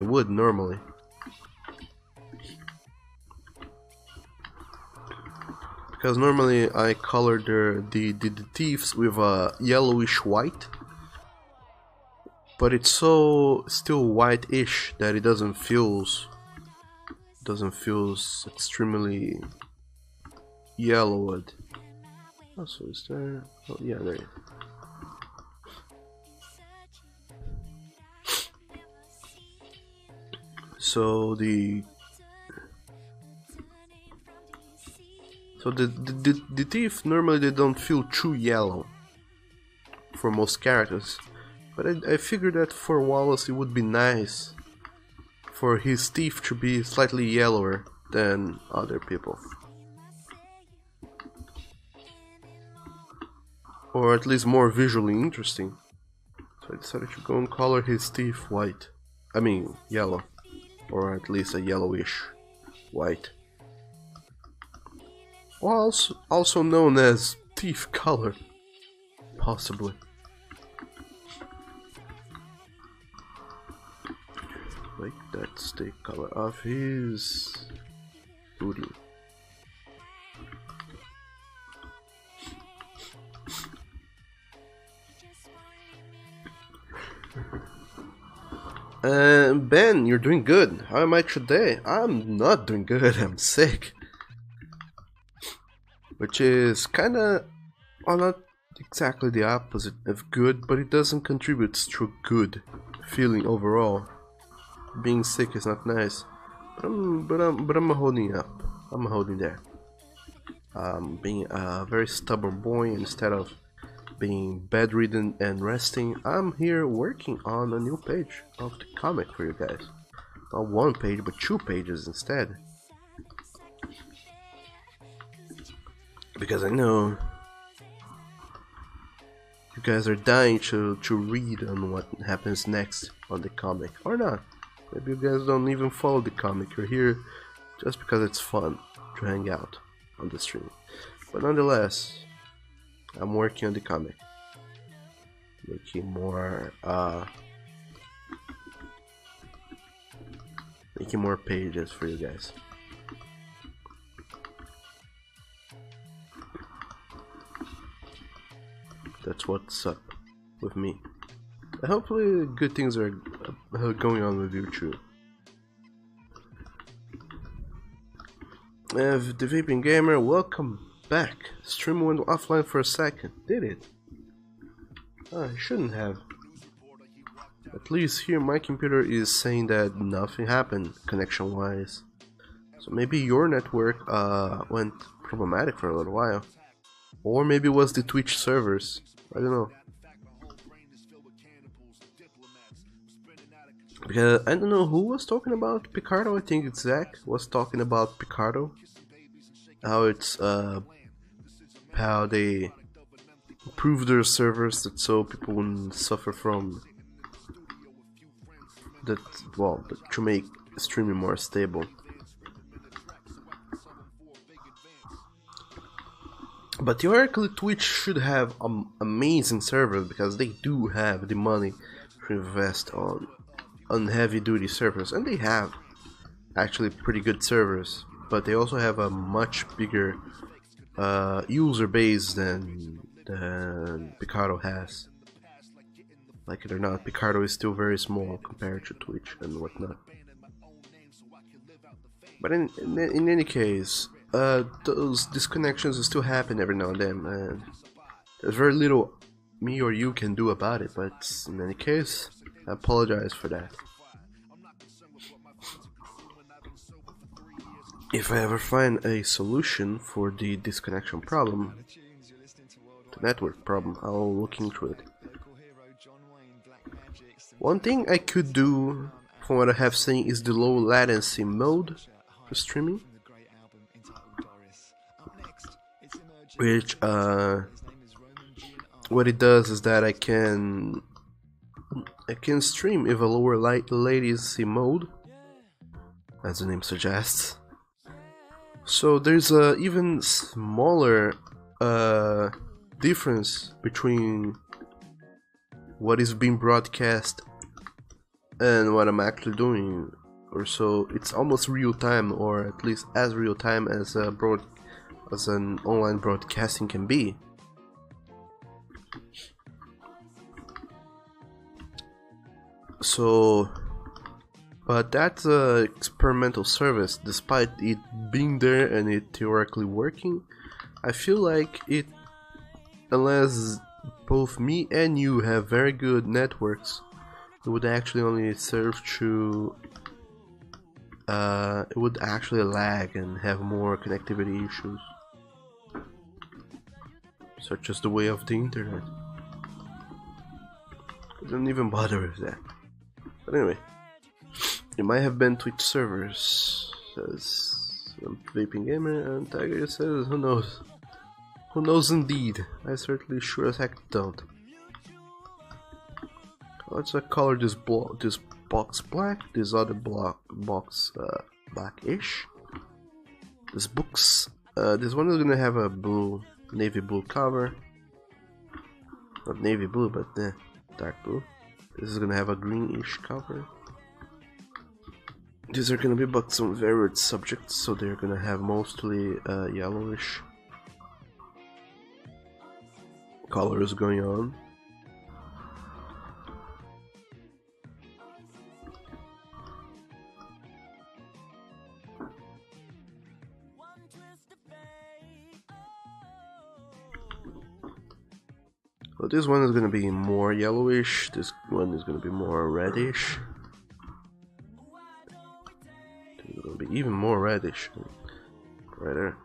would normally. Because normally I color the teeth with a yellowish white, but it's so still white-ish that it doesn't feel extremely yellowed. Oh, so is there? Oh yeah, there. So the teeth normally they don't feel too yellow for most characters, but I figured that for Wallace it would be nice for his teeth to be slightly yellower than other people, or at least more visually interesting. So I decided to go and color his teeth white. I mean yellow, or at least a yellowish white. Also known as teeth color, possibly. Like that's the color of his booty. Ben, you're doing good. How am I today? I'm not doing good, I'm sick. Which is kinda, well, not exactly the opposite of good, but it doesn't contribute to a good feeling overall. Being sick is not nice, but I'm holding up. I'm holding there. Being a very stubborn boy, instead of being bedridden and resting, I'm here working on a new page of the comic for you guys. Not one page, but 2 pages instead. Because I know you guys are dying to read on what happens next on the comic, or not. Maybe you guys don't even follow the comic, you're here just because it's fun to hang out on the stream. But nonetheless, I'm working on the comic, making more pages for you guys. That's what's up with me. Hopefully good things are going on with you too. The Vaping Gamer, welcome back. Stream went offline for a second. Did it? Oh, I shouldn't have. At least here my computer is saying that nothing happened connection wise. So maybe your network went problematic for a little while. Or maybe it was the Twitch servers. I don't know. Because I don't know who was talking about Picardo. I think it's Zach was talking about Picardo. How it's how they improve their servers that so people wouldn't suffer from that. Well, to make streaming more stable. But theoretically, Twitch should have amazing servers because they do have the money to invest on heavy duty servers, and they have actually pretty good servers, but they also have a much bigger user base than Picardo has. Like it or not, Picardo is still very small compared to Twitch and whatnot. But in any case, those disconnections still happen every now and then, and there's very little me or you can do about it, but in any case, I apologize for that. If I ever find a solution for the disconnection problem, the network problem, I'll look into it. One thing I could do, from what I have seen, is the low latency mode for streaming, which what it does is that I can stream with a lower latency mode, as the name suggests. So there's a even smaller difference between what is being broadcast and what I'm actually doing, or so it's almost real time, or at least as real time as an online broadcasting can be. So, but that's a experimental service. Despite it being there and it theoretically working, I feel like it, unless both me and you have very good networks, it would actually only serve to it would actually lag and have more connectivity issues, such as the way of the internet. I don't even bother with that. But anyway, it might have been Twitch servers, says Vaping Gamer, and Tiger says, who knows? Who knows indeed? I certainly sure as heck don't. Let's color this box black, this other box blackish. This one is gonna have a navy blue cover. Not navy blue, but dark blue. This is gonna have a greenish cover. These are gonna be but some varied subjects, so they're gonna have mostly yellowish colors going on. So this one is gonna be more yellowish, this one is gonna be more reddish. It's gonna be even more reddish. Right there.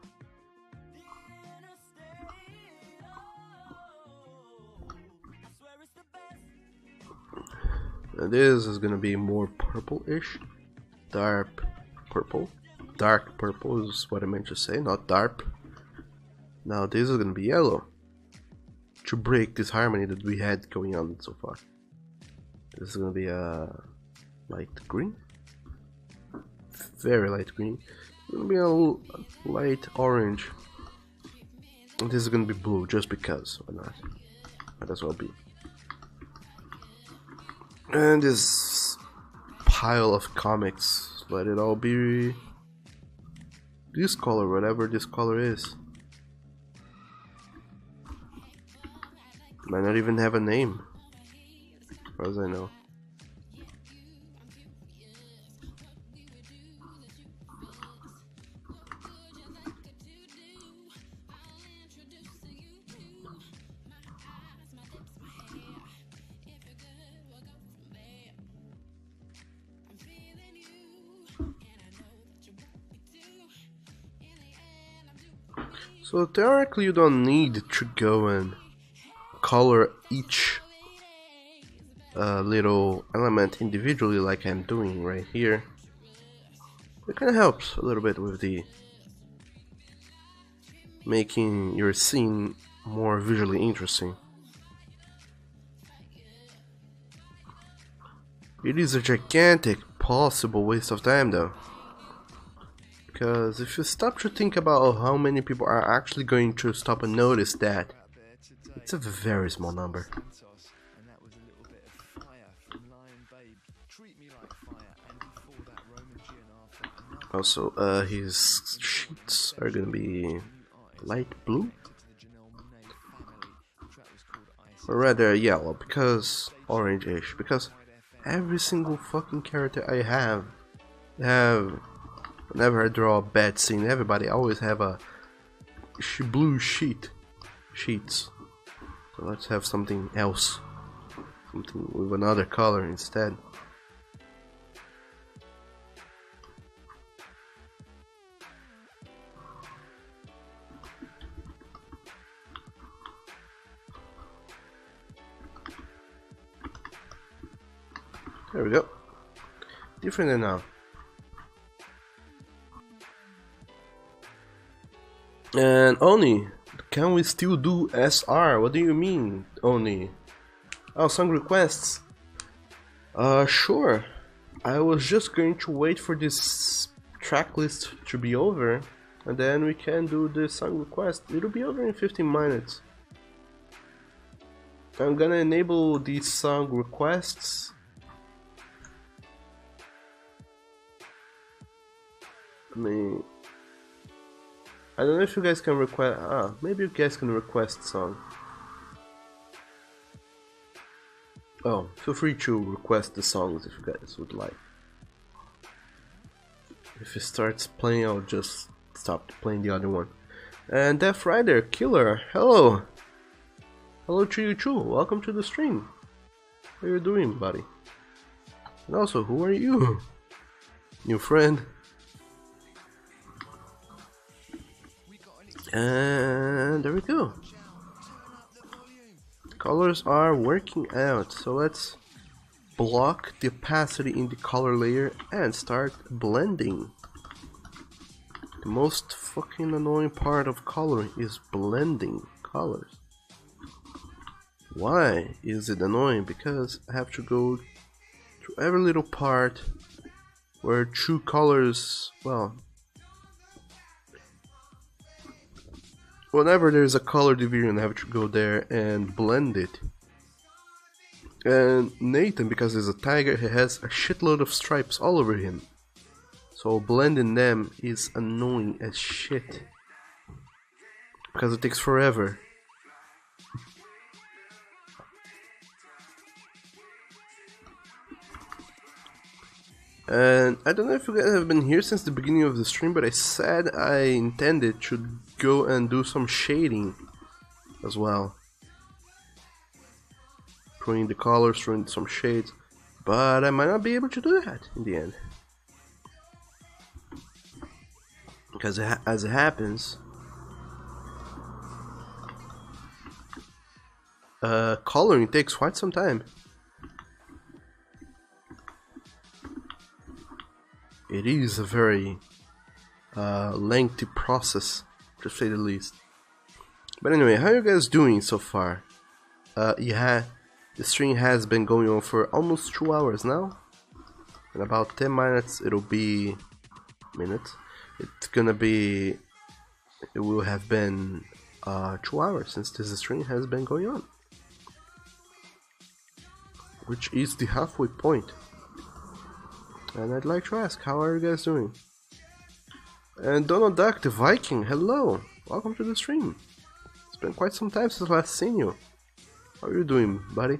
And this is gonna be more purple-ish. Dark purple. Dark purple is what I meant to say, not dark. Now this is gonna be yellow, to break this harmony that we had going on so far. This is gonna be a light green, very light green. It's gonna be a light orange, and this is gonna be blue just because. Why not? Might as well be. And this pile of comics, let it all be this color, whatever this color is. Might not even have a name, as far as I know. So theoretically, you don't need to go and color each little element individually like I'm doing right here. It kind of helps a little bit with the making your scene more visually interesting. It is a gigantic possible waste of time though, because if you stop to think about how many people are actually going to stop and notice that, it's a very small number. Also, his sheets are gonna be light blue, or rather yellow, because orange-ish. Because every single fucking character I have, whenever I draw a bad scene, everybody always have a blue sheets. So let's have something else, something with another color instead. There we go. Different than now. And Oni, can we still do SR? What do you mean, Oni? Oh, song requests. Sure. I was just going to wait for this track list to be over, and then we can do the song request. It'll be over in 15 minutes. I'm gonna enable these song requests I mean, I don't know if you guys can request. Maybe you guys can request song. Oh, feel free to request the songs if you guys would like. If it starts playing, I'll just stop playing the other one. And Death Rider, Killer, hello! Hello to you too, welcome to the stream. How are you doing, buddy? And also, who are you? New friend. And there we go. Colors are working out, so let's block the opacity in the color layer and start blending. The most fucking annoying part of coloring is blending colors. Why is it annoying? Because I have to go through every little part where true colors, well, whenever there's a color division, I have to go there and blend it. And Nathan, because he's a tiger, he has a shitload of stripes all over him. So blending them is annoying as shit. Because it takes forever. And I don't know if you guys have been here since the beginning of the stream, but I said I intended to go and do some shading as well. Throwing the colors, throwing some shades, but I might not be able to do that in the end. Because as it happens, coloring takes quite some time. It is a very lengthy process, to say the least. But anyway, how are you guys doing so far? The stream has been going on for almost 2 hours now. In about 10 minutes, it'll be minutes. It will have been 2 hours since this stream has been going on, which is the halfway point. And I'd like to ask, how are you guys doing? And Donald Duck the Viking, hello! Welcome to the stream. It's been quite some time since last seen you. How are you doing, buddy?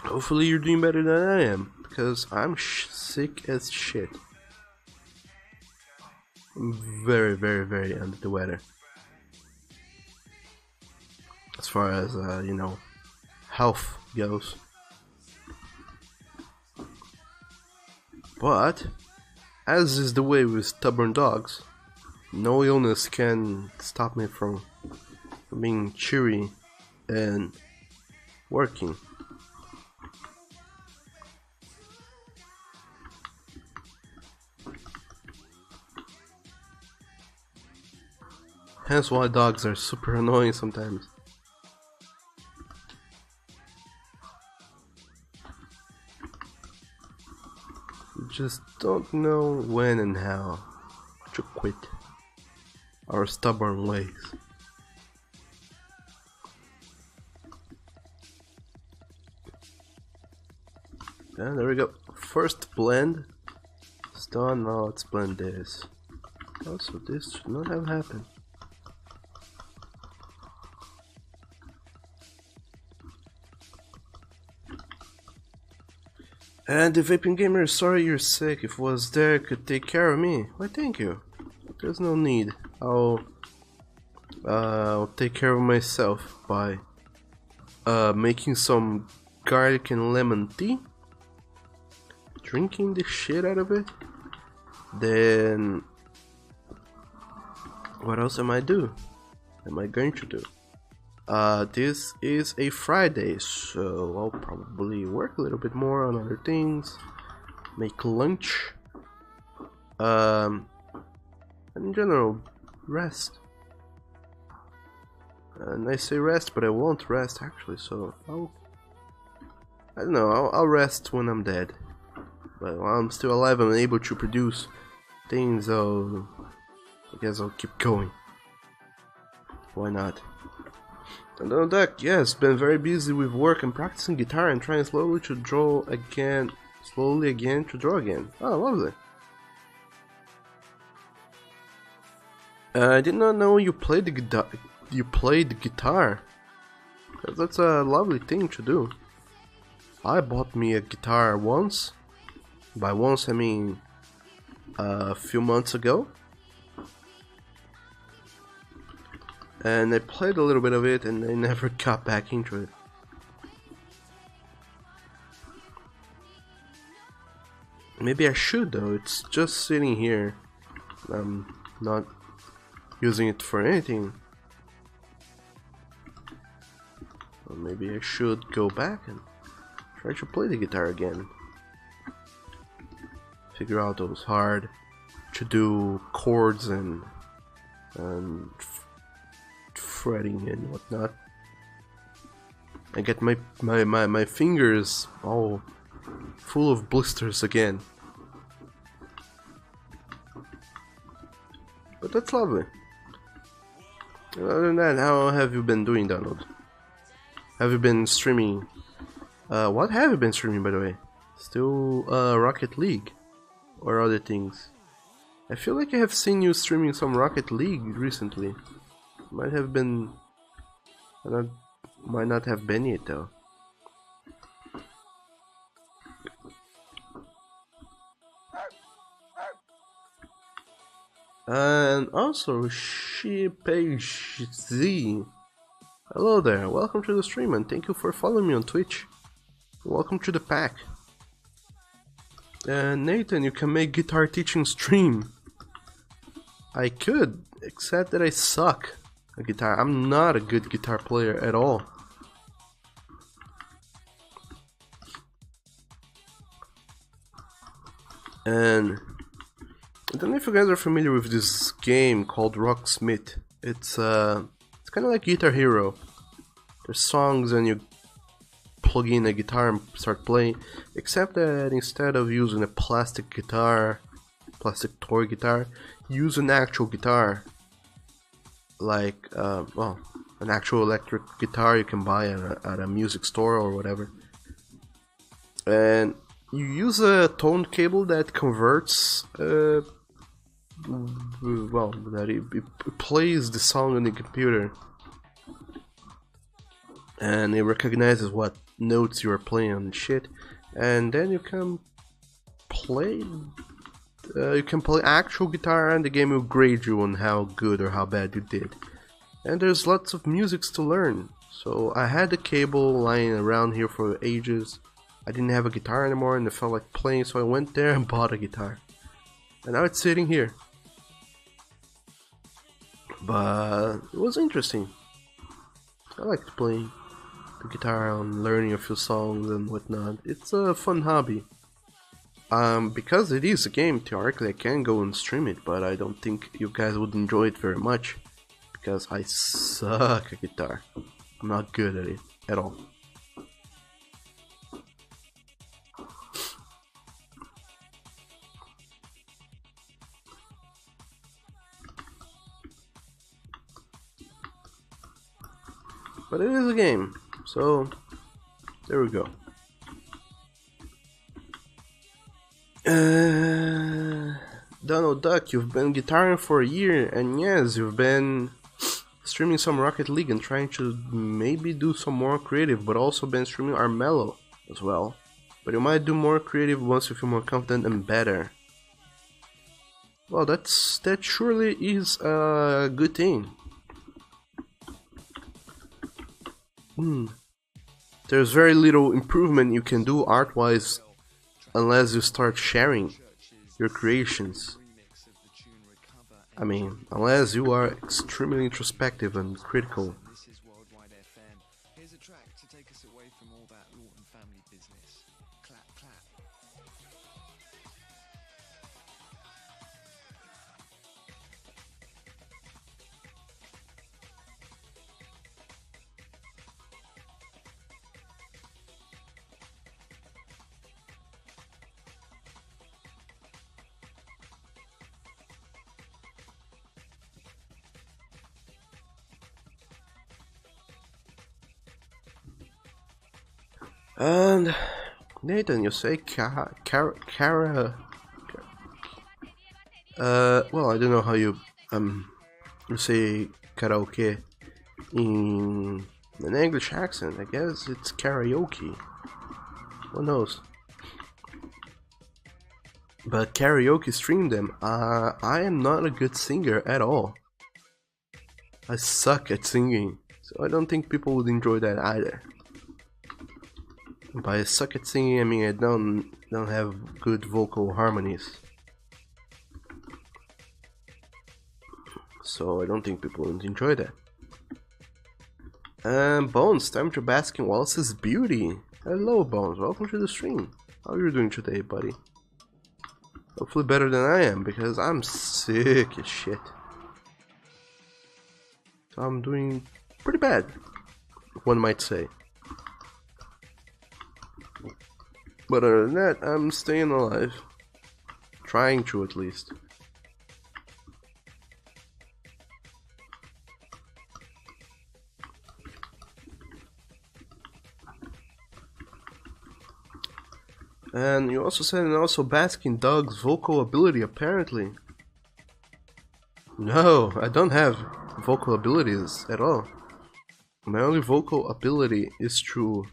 Hopefully you're doing better than I am, because I'm sick as shit. I'm very, very, very under the weather. As far as, you know, health goes. But, as is the way with stubborn dogs, no illness can stop me from being cheery and working. Hence why dogs are super annoying sometimes. We just don't know when and how to quit our stubborn ways. And there we go. First blend. It's done. Now let's blend this. Also, this should not have happened. And the Vaping Gamer, sorry you're sick. If was there, could take care of me. Why, thank you. There's no need. I'll take care of myself by making some garlic and lemon tea, drinking the shit out of it. Then what else am I going to do? This is a Friday, so I'll probably work a little bit more on other things, make lunch, and in general, rest. And I say rest, but I won't rest actually, so I don't know, I'll rest when I'm dead. But while I'm still alive and able to produce things, I guess I'll keep going. Why not? And on deck, yes, been very busy with work and practicing guitar and trying slowly again to draw again. Oh, lovely. I did not know you played the guitar. You played the guitar. That's a lovely thing to do. I bought me a guitar once. By once I mean a few months ago. And I played a little bit of it and I never got back into it. Maybe I should though, it's just sitting here. I'm not using it for anything. Or maybe I should go back and try to play the guitar again. Figure out those hard to do chords and fretting and whatnot. I get my fingers all full of blisters again. But that's lovely. Other than that, how have you been doing, Donald? Have you been streaming? What have you been streaming, by the way? Still Rocket League? Or other things? I feel like I have seen you streaming some Rocket League recently. Might have been... might not have been it though. And also, Page Z. Hello there, welcome to the stream and thank you for following me on Twitch. Welcome to the pack. Nathan, you can make guitar teaching stream. I could, except that I suck at guitar. I'm not a good guitar player at all. And I don't know if you guys are familiar with this game called Rocksmith. It's kind of like Guitar Hero. There's songs and you plug in a guitar and start playing, except that instead of using a plastic guitar, plastic toy guitar, use an actual guitar, like well, an actual electric guitar you can buy at a music store or whatever, and you use a tone cable that converts well, that it plays the song on the computer and it recognizes what notes you are playing and shit, and then you can play actual guitar and the game will grade you on how good or how bad you did. And there's lots of musics to learn. So I had the cable lying around here for ages. I didn't have a guitar anymore and I felt like playing, so I went there and bought a guitar. And now it's sitting here. But it was interesting. I liked playing the guitar and learning a few songs and whatnot. It's a fun hobby. Because it is a game, theoretically I can go and stream it, but I don't think you guys would enjoy it very much. Because I suck at guitar. I'm not good at it at all. But it is a game, so there we go. Donald Duck, you've been guitaring for a year, and yes, you've been streaming some Rocket League and trying to maybe do some more creative, but also been streaming Armello as well. But you might do more creative once you feel more confident and better. Well, that surely is a good thing. There's very little improvement you can do art-wise unless you start sharing your creations. I mean, unless you are extremely introspective and critical. And Nathan, you say Kara. Well, I don't know how you you say karaoke in an English accent, I guess it's karaoke. Who knows? But karaoke stream them. I am not a good singer at all. I suck at singing, so I don't think people would enjoy that either. By suck at singing, I mean I don't have good vocal harmonies. So I don't think people would enjoy that. Bones, time to bask in Wallace's beauty. Hello Bones, welcome to the stream. How are you doing today, buddy? Hopefully better than I am, because I'm sick as shit. So I'm doing pretty bad, one might say. But other than that, I'm staying alive. Trying to, at least. And you also said, and also bask in Doug's vocal ability, apparently. No, I don't have vocal abilities at all. My only vocal ability is to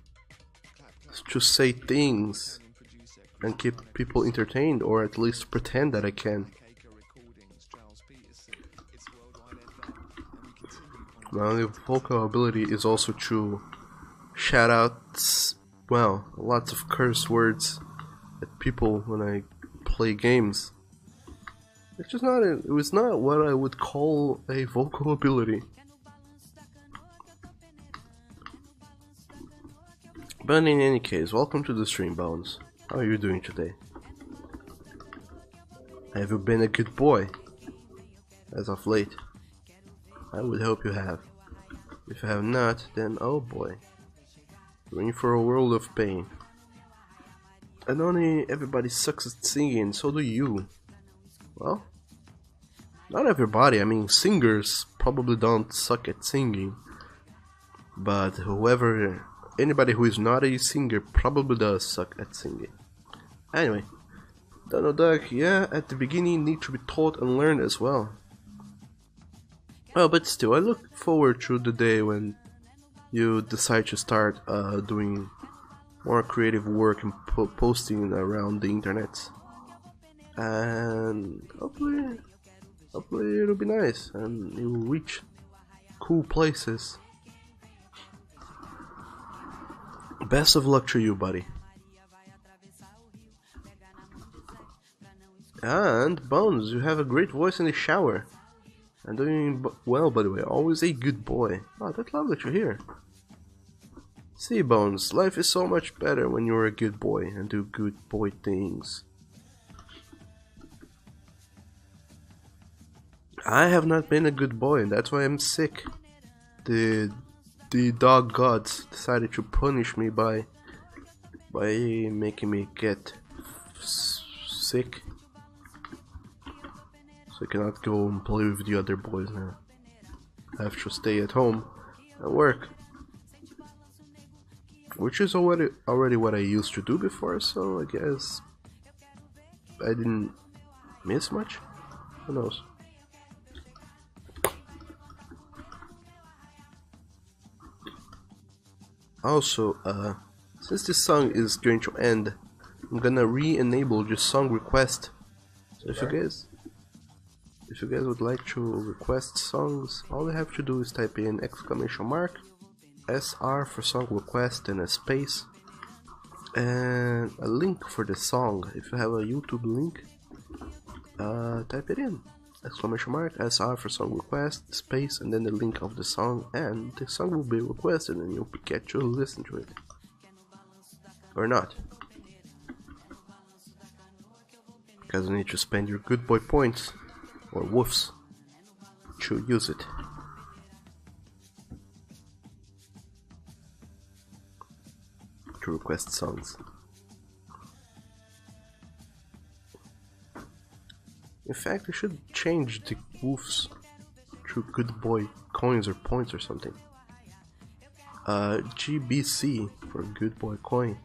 say things and keep people entertained, or at least pretend that I can. My only vocal ability is also to shout out, well, lots of curse words at people when I play games. It's just not it was not what I would call a vocal ability. But in any case, welcome to the stream, Bones. How are you doing today? Have you been a good boy as of late? I would hope you have. If you have not, then oh boy, you're in for a world of pain. And only everybody sucks at singing, so do you. Well, not everybody, I mean singers probably don't suck at singing. But anybody who is not a singer probably does suck at singing. Anyway, Doug, yeah, at the beginning need to be taught and learned as well. Oh, but still, I look forward to the day when you decide to start doing more creative work and posting around the internet. And hopefully it'll be nice and you'll reach cool places. Best of luck to you, buddy. And Bones, you have a great voice in the shower. And doing well, by the way. Always a good boy. Oh, that's lovely to hear. See, Bones, life is so much better when you're a good boy and do good boy things. I have not been a good boy, and that's why I'm sick. The dog gods decided to punish me by making me get sick. So I cannot go and play with the other boys now. I have to stay at home and work. Which is already what I used to do before, so I guess I didn't miss much. Who knows? Also, since this song is going to end, I'm gonna re-enable the song request. So if you guys would like to request songs, all you have to do is type in !SR for song request and a space and a link for the song. If you have a YouTube link, type it in !SR for song request, space, and then the link of the song, and the song will be requested and you'll get to listen to it. Or not. Because you need to spend your good boy points, or woofs, to use it. To request songs. In fact, I should change the woofs to good boy coins or points or something. GBC for good boy coin.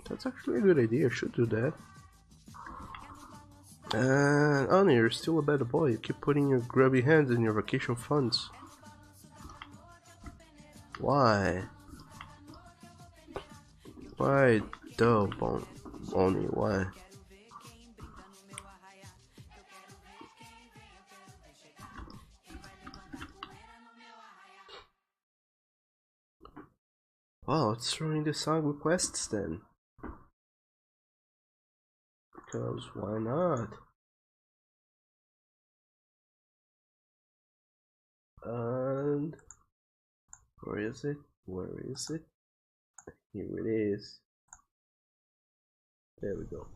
That's actually a good idea, I should do that. And Annie, you're still a bad boy. You keep putting your grubby hands in your vacation funds. Why? Why, Bonnie, why? Well, let's throw in the song requests then. Because why not? And where is it? Where is it? Here it is. There we go.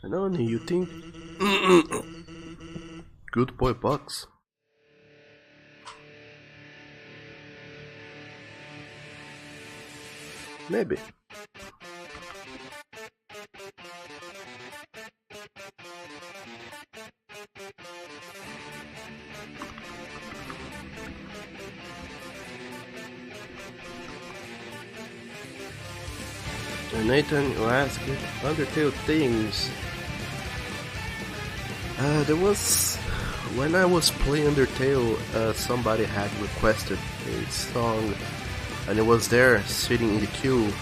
And only you think good boy Bucks. Maybe. And Nathan, you asked Undertale things. There was, when I was playing Undertale, somebody had requested a song, and it was there sitting in the queue,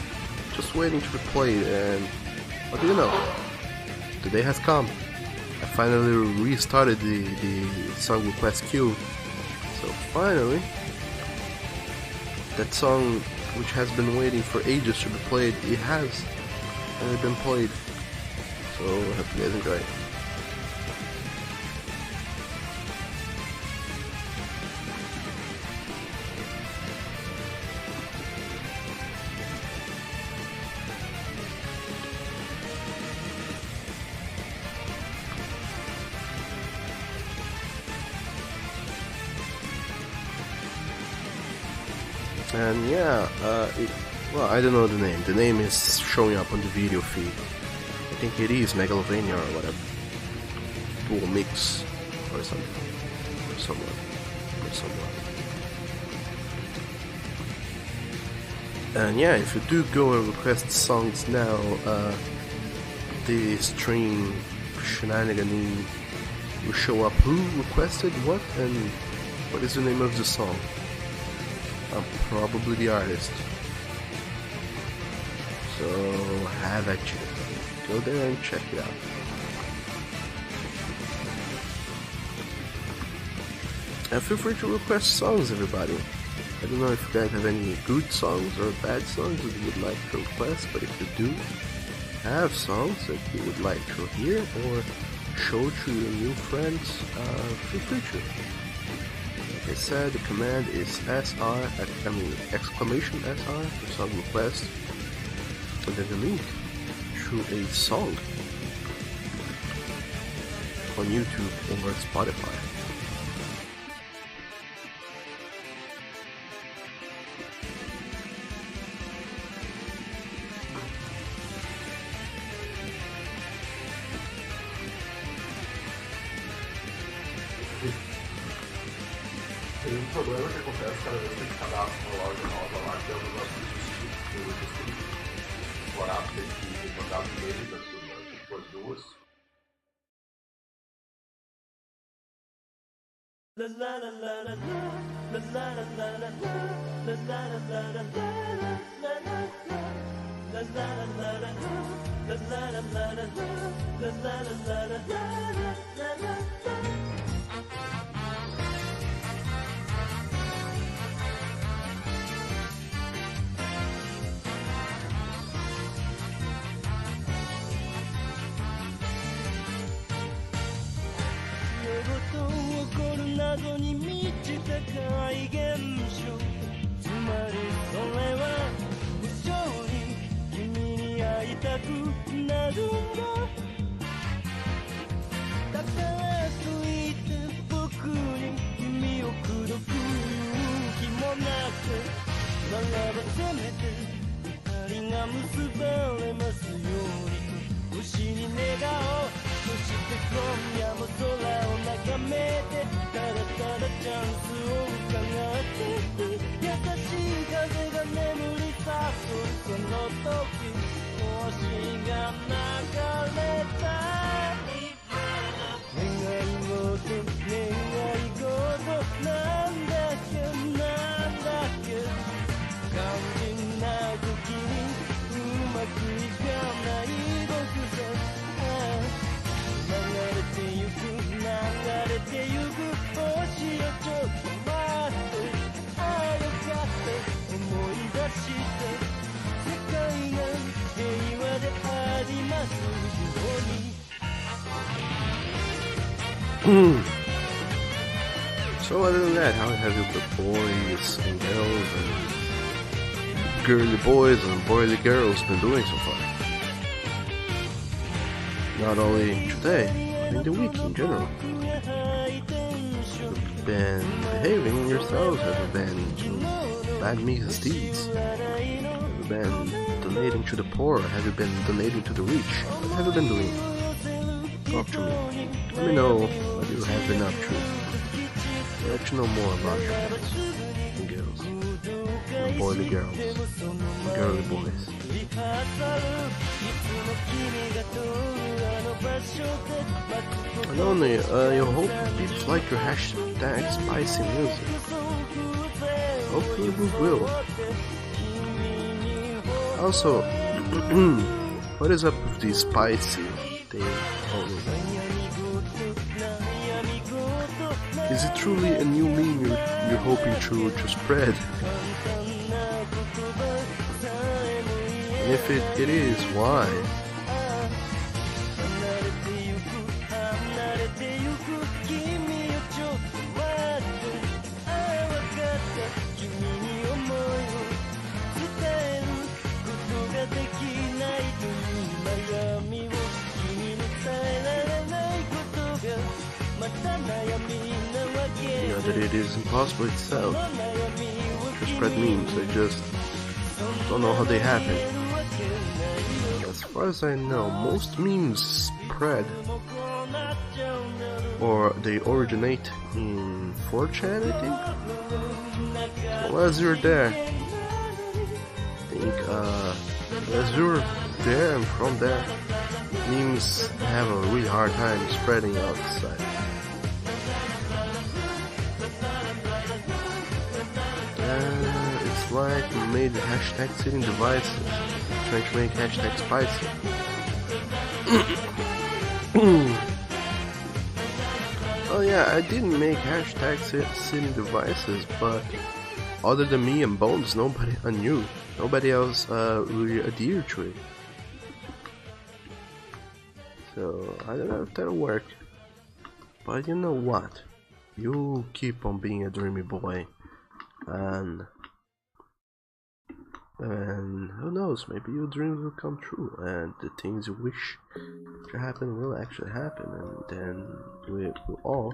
just waiting to be played. And what do you know? The day has come. I finally restarted the song request queue. So finally, that song, which has been waiting for ages to be played, it has been played. So I hope you guys enjoy it. And yeah, well, I don't know the name. The name is showing up on the video feed. I think it is Megalovania or whatever. Dual Mix or something. Or someone. And yeah, if you do go and request songs now, the stream shenanigan will show up who requested what and what is the name of the song. I'm probably the artist. So have at you. Go there and check it out. And feel free to request songs, everybody. I don't know if you guys have any good songs or bad songs that you would like to request, but if you do have songs that you would like to hear or show to your new friends, feel free to. Like I said, the command is exclamation SR for song request, and then the link to a song on YouTube or Spotify. Tem um problema que acontece cada vez que a gente cadastra uma loja nova lá, que é o negócio do substituto. Eu costumo explorar, ter que mandar e-mail das suas duas. So other than that, how have you the boys and girls and girly boys and boily girls been doing so far? Not only today, but in the week in general. Have you been behaving yourselves? Have you been doing bad misdeeds? Have you been donating to the poor? Have you been donating to the rich? What have you been doing? Talk to me. Let me know what you have been up to. I'd like to know more about your boys and girls. And boily girls. And girly boys. And only, you hope people like your hashtag spicy music. Hopefully we will. Also, what is up with the spicy thing? Is it truly a new meme you're hoping to spread? And if it is, why? Not that it is impossible itself to spread memes, I just don't know how they happen. As far as I know, most memes spread or they originate in 4chan, I think. So as you're there, I think as you're there and from there, memes have a really hard time spreading outside. It's like we made the hashtag sitting devices, trying to make hashtag spicy. Oh yeah, I didn't make hashtag sitting devices, but other than me and Bones, nobody I knew. Nobody else really adhered to it. So I don't know if that'll work. But you know what? You keep on being a dreamy boy. And who knows, maybe your dreams will come true and the things you wish to happen will actually happen, and then we will all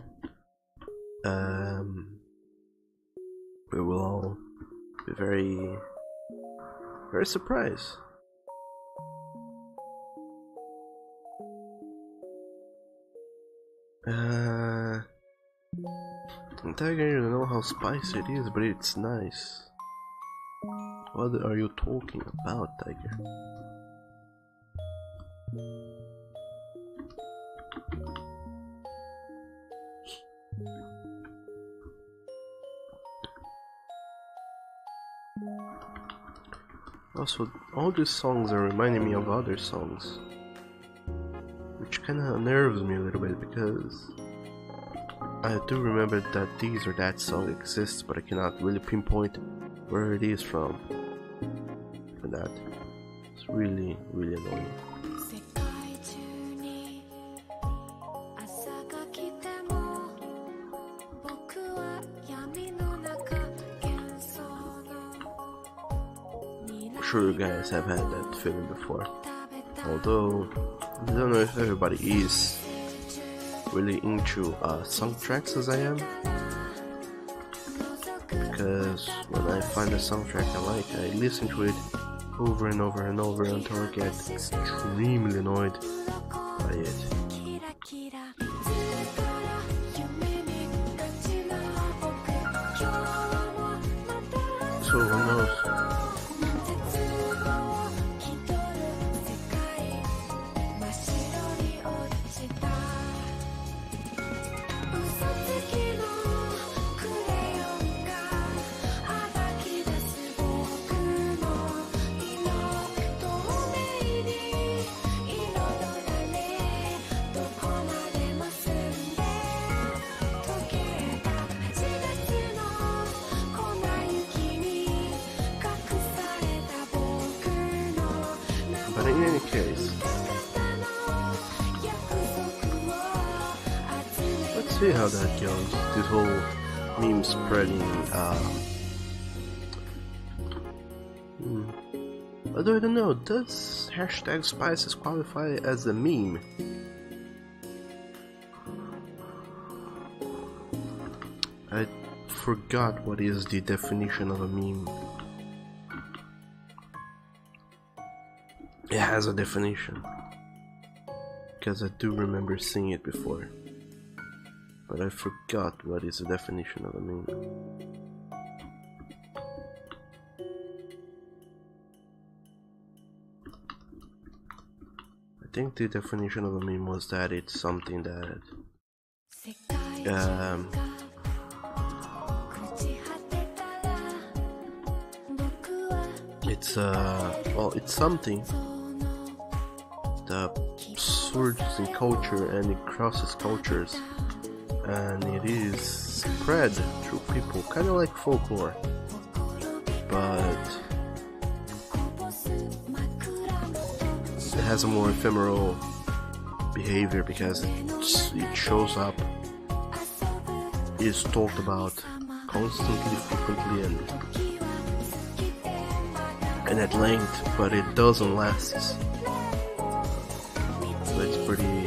be very surprised. Tiger, you don't know how spicy it is, but it's nice. What are you talking about, Tiger? Also, all these songs are reminding me of other songs, which kinda unnerves me a little bit because I do remember that this or that song exists, but I cannot really pinpoint where it is from. And that is really, really annoying. I'm sure you guys have had that feeling before. Although, I don't know if everybody is really into soundtracks as I am, because when I find a soundtrack I like, I listen to it over and over and over until I get extremely annoyed by it. So who knows? memes. Let's see how that goes. This whole meme spreading. Although I don't know, does hashtag spices qualify as a meme? I forgot what is the definition of a meme. It has a definition, because I do remember seeing it before, but I forgot what is the definition of a meme. I think the definition of a meme was that it's something that it's something that surges in culture and it crosses cultures, and it is spread through people, kind of like folklore, but it has a more ephemeral behavior because it shows up, is talked about constantly, frequently, and at length, but it doesn't last. So it's pretty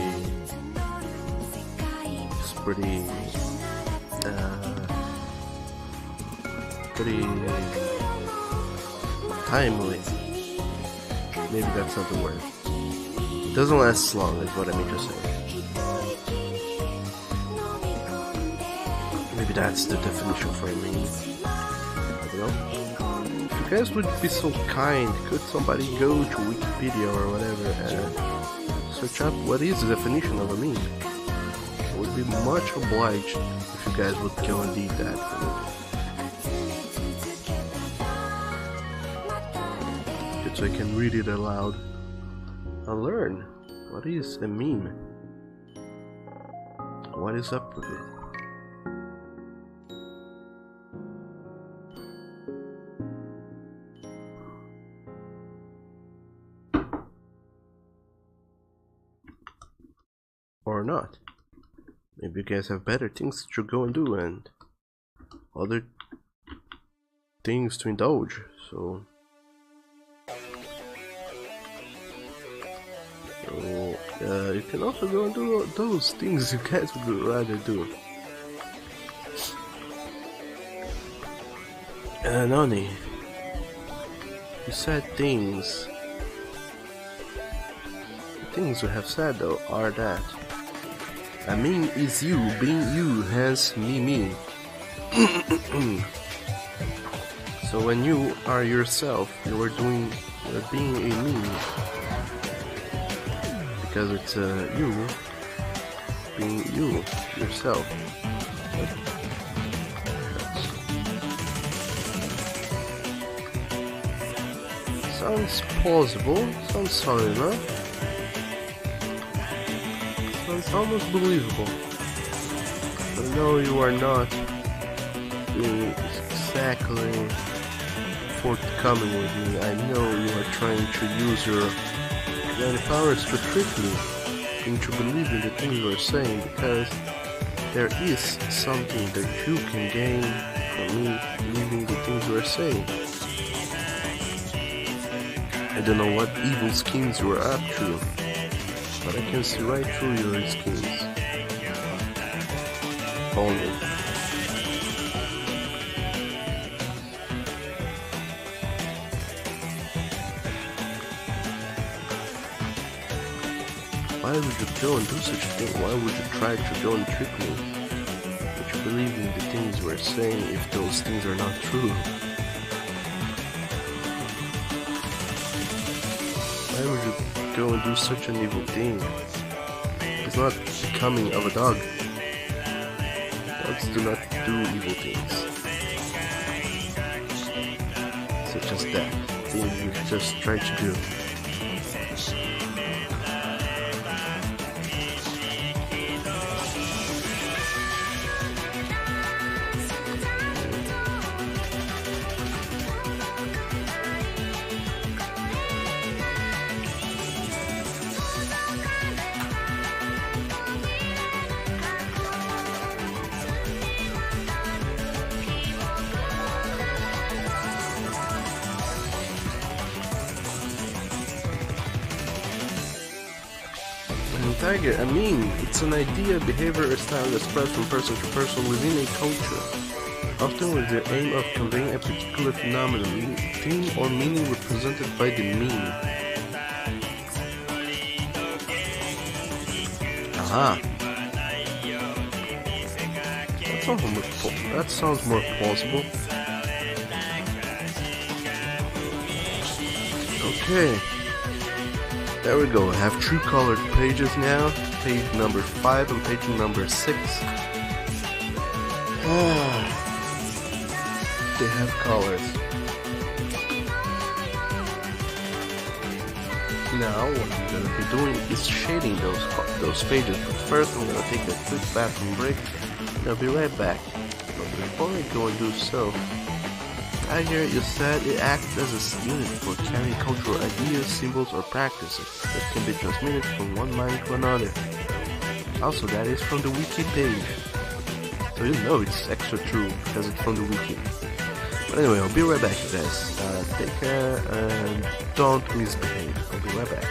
timely. Maybe that's not the word. It doesn't last as long, is what I mean to say. Maybe that's the definition for me. I don't know. If you guys would be so kind, could somebody go to Wikipedia or whatever and search up what is the definition of a meme? I would be much obliged if you guys would go and read that for me. So I can read it aloud and learn what is a meme. What is up with it? Or not. Maybe you guys have better things to go and do and other things to indulge, so you can also go and do those things you guys would rather do. Nani, you said things. The things you have said though are that a meme is you being you, hence me. So when you are yourself, you're being a meme. Because it's you being you, yourself. Sounds plausible, sounds solid enough. Sounds almost believable. But no, you are not being exactly forthcoming with me. I know you are trying to use your powers to trick me into believing the things you are saying, because there is something that you can gain from me believing the things you are saying. I don't know what evil schemes you are up to, but I can see right through your schemes. Only. Why would you go and do such a thing? Why would you try to go and trick me? Would you believe in the things you are saying if those things are not true? Why would you go and do such an evil thing? It's not becoming of a dog. Dogs do not do evil things. Such as that thing you just tried to do. Tiger, I mean, it's an idea, behavior, or style that spreads from person to person within a culture, often with the aim of conveying a particular phenomenon, theme, or meaning represented by the meme. Aha! That sounds more plausible. Okay. There we go. I have true colored pages now. Page number 5 and page number 6. They have colors. Now what I'm gonna be doing is shading those pages. But first I'm gonna take a quick bathroom break. I'll be right back. But before I go and do so, I hear you said it acts as a unit for carrying cultural ideas, symbols, or practices that can be transmitted from one mind to another. Also, that is from the wiki page. So you know it's extra true because it's from the wiki. But anyway, I'll be right back, you guys. Take care and don't misbehave. I'll be right back.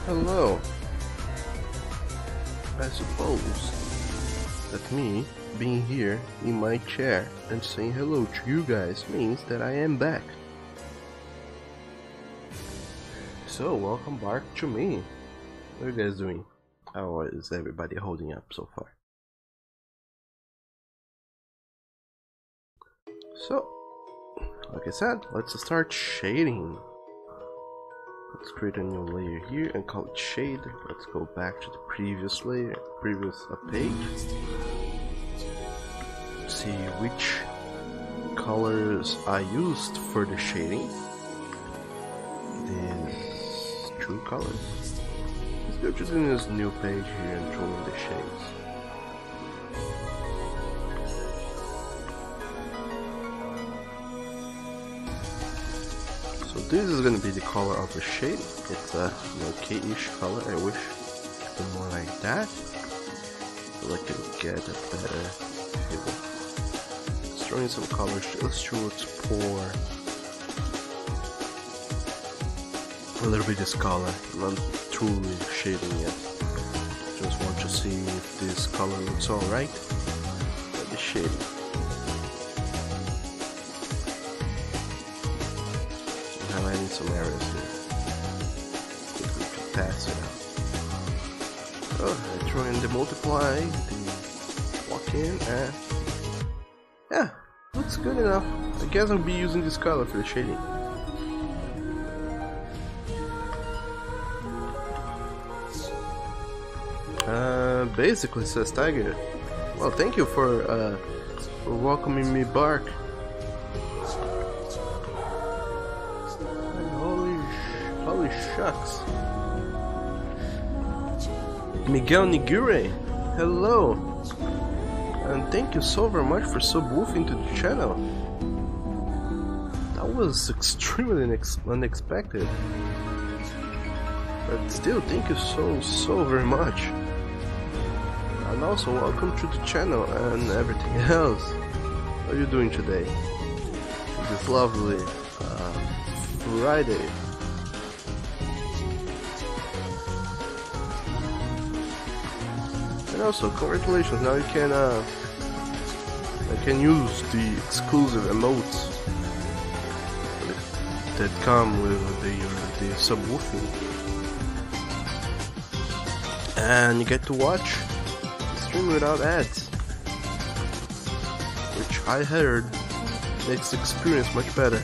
Hello. I suppose that me being here in my chair and saying hello to you guys means that I am back. So, welcome back to me. What are you guys doing? How is everybody holding up so far? So, like I said, let's start shading. Let's create a new layer here and call it shade. Let's go back to the previous layer, previous page. See which colors I used for the shading. These true colors. Let's go to this new page here and draw in the shades. So this is gonna be the color of the shade. It's a okay-ish color. I wish it was more like that, so I can get a better feel. Throwing some colors just to explore a little bit this color. I'm not truly shading yet. Just want to see if this color looks alright. Let me shade it. I'm highlighting some areas here. We can pass it out. Oh, I throw in the multiply, the walk in, and yeah, looks good enough. I guess I'll be using this color for the shading. Basically, says Tiger. Well, thank you for welcoming me back. Holy shucks. Miguel Nigure, hello. And thank you so very much for subwoofing to the channel. That was extremely unexpected. But still, thank you so very much. And also, welcome to the channel and everything else. How are you doing today? This lovely Friday. And also, congratulations! Now you can I can use the exclusive emotes that come with the subwoofing, and you get to watch the stream without ads, which I heard makes the experience much better.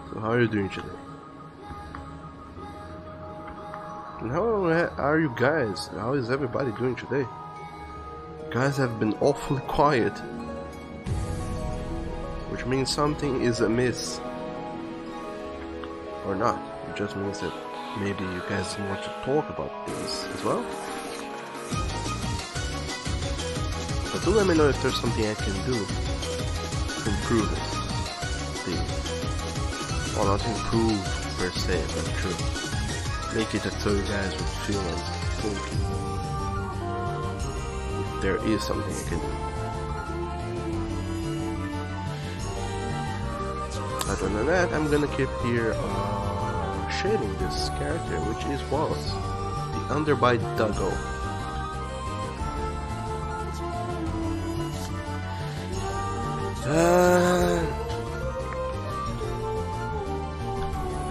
So how are you doing today? And how are you guys? How is everybody doing today? You guys have been awfully quiet, which means something is amiss. Or not. It just means that maybe you guys want to talk about things as well. But do let me know if there's something I can do to improve it. Well, not improve per se, but to make it so you guys would feel and think if there is something I can do. Other than that, I'm gonna keep here shading this character, which is Wallace, the underbite doggo.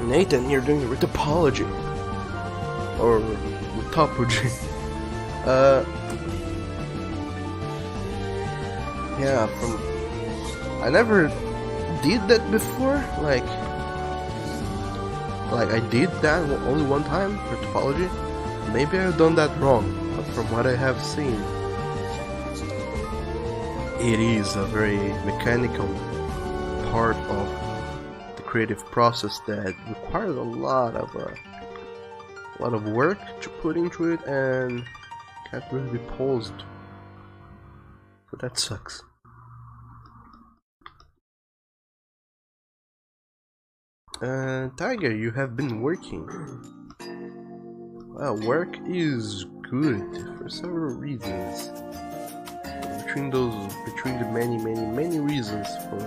Nathan, you're doing rhythmology. Or topology. Yeah, I never did that before. Like I did that only one time for topology. Maybe I've done that wrong, but from what I have seen, it is a very mechanical part of the creative process that requires a lot of work to put into it and can't really be paused. So that sucks. Tiger, you have been working. Well, work is good for several reasons. Between the many reasons for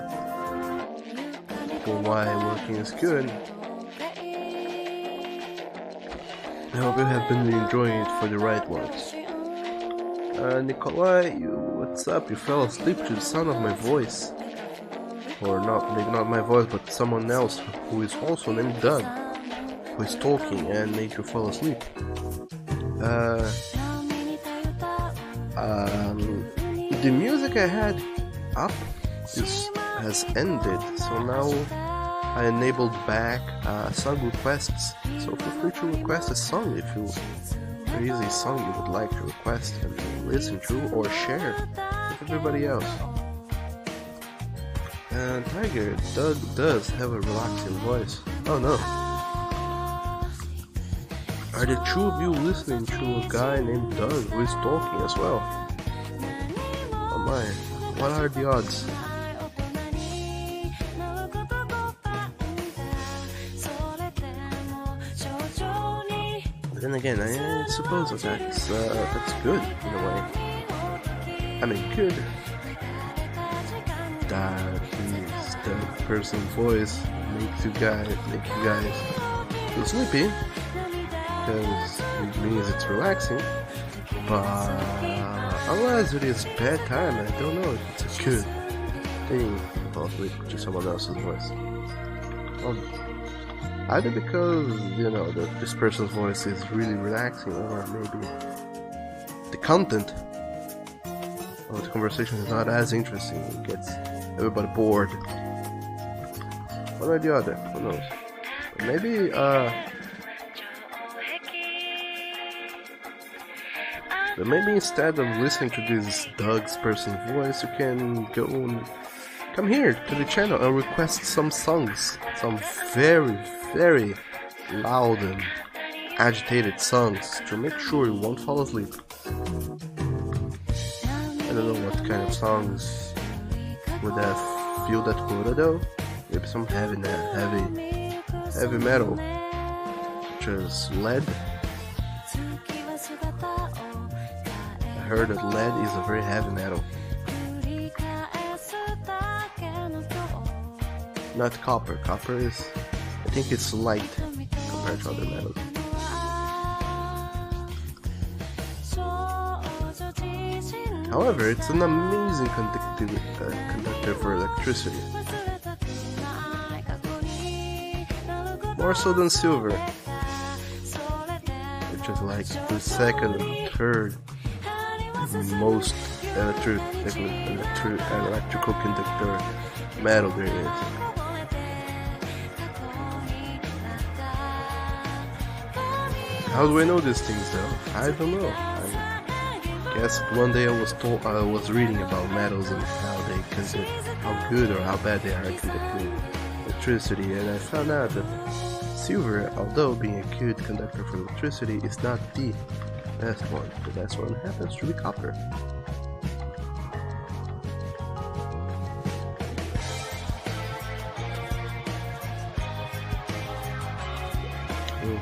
example why working is good. I hope you have been enjoying it for the right ones. Nikolai, what's up? You fell asleep to the sound of my voice. Or not, maybe not my voice, but someone else who is also named Doug, who is talking and made you fall asleep. The music I had up has ended, so now I enabled back song requests. So feel free to request a song if there is a song you would like to request and listen to or share with everybody else. And Tiger, Doug does have a relaxing voice. Oh no. Are the two of you listening to a guy named Doug who is talking as well? Oh my, what are the odds? Then again, I suppose that's good in a way. I mean, good. That is the person's voice makes you guys feel sleepy because it means it's relaxing. But unless it is bedtime, I don't know if it's a good thing to fall asleep to someone else's voice. Either because, you know, this person's voice is really relaxing, or maybe the content of the conversation is not as interesting. It gets everybody bored. One or the other, who knows? Maybe, but maybe instead of listening to this Doug's person's voice, you can go and come here to the channel and request some songs, some very, very loud and agitated songs to make sure you won't fall asleep. I don't know what kind of songs would have feel that quota though. Maybe some heavy metal, such as lead. I heard that lead is a very heavy metal. Not copper. Copper is, I think it's light compared to other metals. However, it's an amazing conductor for electricity. More so than silver, which is like the second or third most electrical conductor metal there is. How do I know these things though? I don't know. I guess one day I was reading about metals and how good or how bad they are at conducting electricity, and I found out that silver, although being a good conductor for electricity, is not the best one. The best one happens to be copper.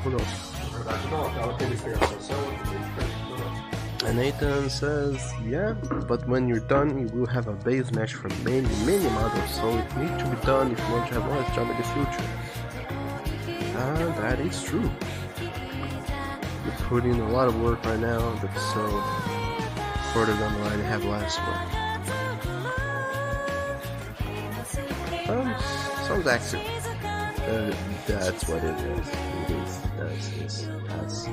Who knows? And Nathan says, yeah, but when you're done, you will have a base mesh for many models, so it needs to be done if you want to have one job in the future. That is true. You put in a lot of work right now, but so further down the line you have less work. Sounds active. That's what it is. That's.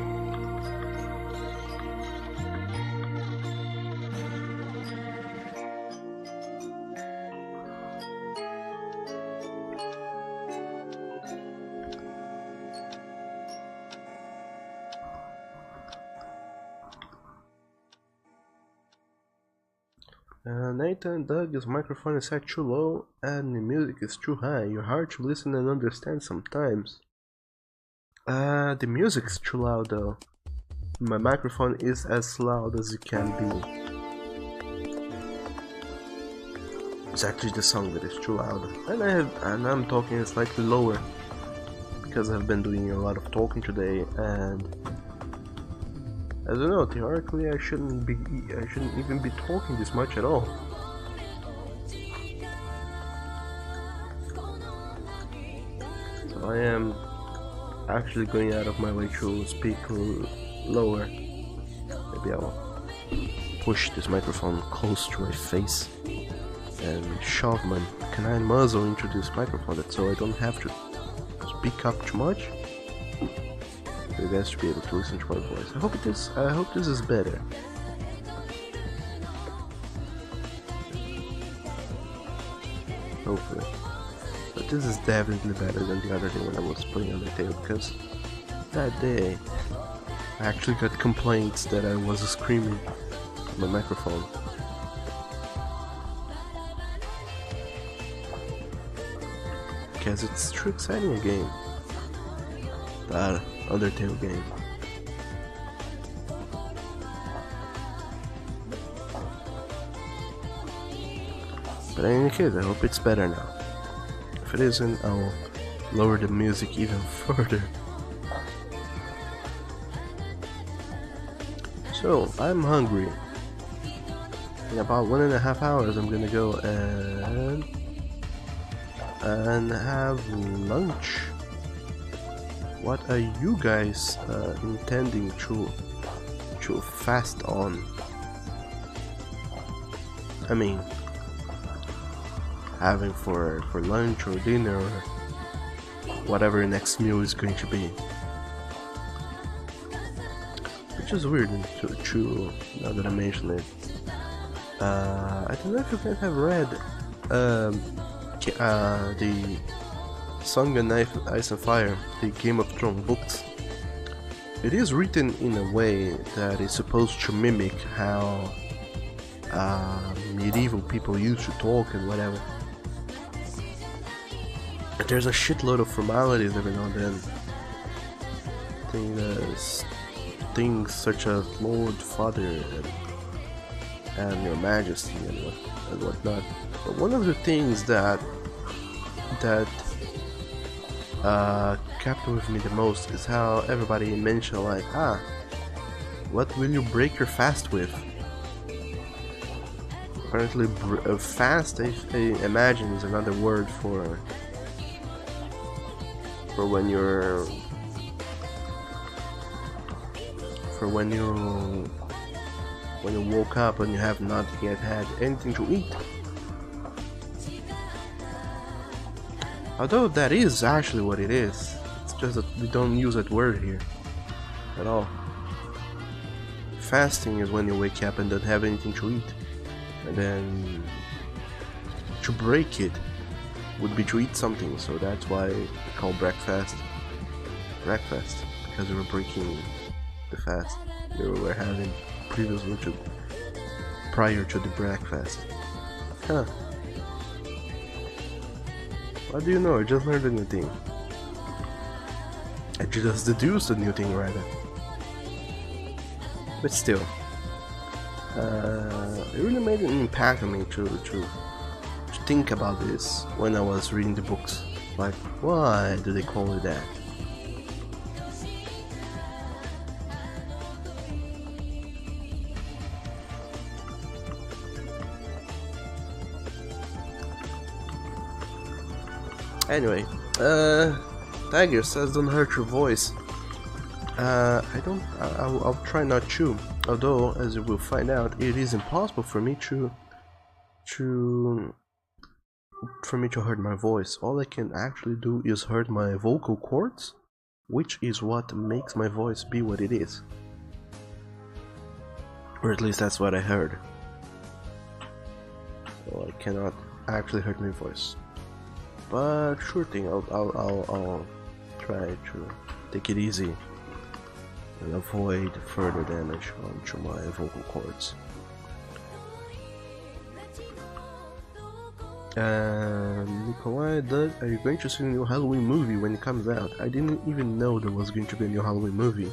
Nathan, Doug's microphone is set too low and the music is too high. You're hard to listen and understand sometimes. The music's too loud though. My microphone is as loud as it can be. It's actually the song that is too loud. And I'm talking slightly lower because I've been doing a lot of talking today, and I don't know, theoretically I shouldn't even be talking this much at all. So I am actually going out of my way to speak lower. Maybe I'll push this microphone close to my face and shove my canine muzzle into this microphone so I don't have to speak up too much. For you guys to be able to listen to my voice. I hope this is better. Hopefully. But this is definitely better than the other day when I was playing Undertale, because that day I actually got complaints that I was screaming on my microphone. Because it's too exciting a game. That Undertale game. But in any case, I hope it's better now. If it isn't, I'll lower the music even further. So, I'm hungry. In about 1.5 hours I'm gonna go and have lunch. What are you guys intending to fast on? I mean, having for lunch or dinner or whatever your next meal is going to be. Which is weird to now that I mention it. I don't know if you guys have read the Song and Ice and Fire, the Game of Thrones books. It is written in a way that is supposed to mimic how medieval people used to talk and whatever. But there's a shitload of formalities every now and then. Things such as Lord, Father, and Your Majesty and whatnot. But one of the things that kept with me the most is how everybody mentioned like, what will you break your fast with? Apparently, fast, I imagine, is another word for when you're when you woke up and you have not yet had anything to eat. Although that is actually what it is. It's just that we don't use that word here at all. Fasting is when you wake up and don't have anything to eat. And then to break it would be to eat something, so that's why we call breakfast because we were breaking the fast we were having previously prior to the breakfast. Huh. What do you know? I just learned a new thing. I just deduced a new thing rather. But still, it really made an impact on me to think about this when I was reading the books. Like, why do they call it that? Anyway, Tiger says don't hurt your voice. I'll try not to. Although, as you will find out, it is impossible for me to hurt my voice. All I can actually do is hurt my vocal cords, which is what makes my voice be what it is. Or at least that's what I heard. So I cannot actually hurt my voice. But sure thing, I'll try to take it easy and avoid further damage onto my vocal cords. Nikolai, Doug, are you going to see the new Halloween movie when it comes out? I didn't even know there was going to be a new Halloween movie.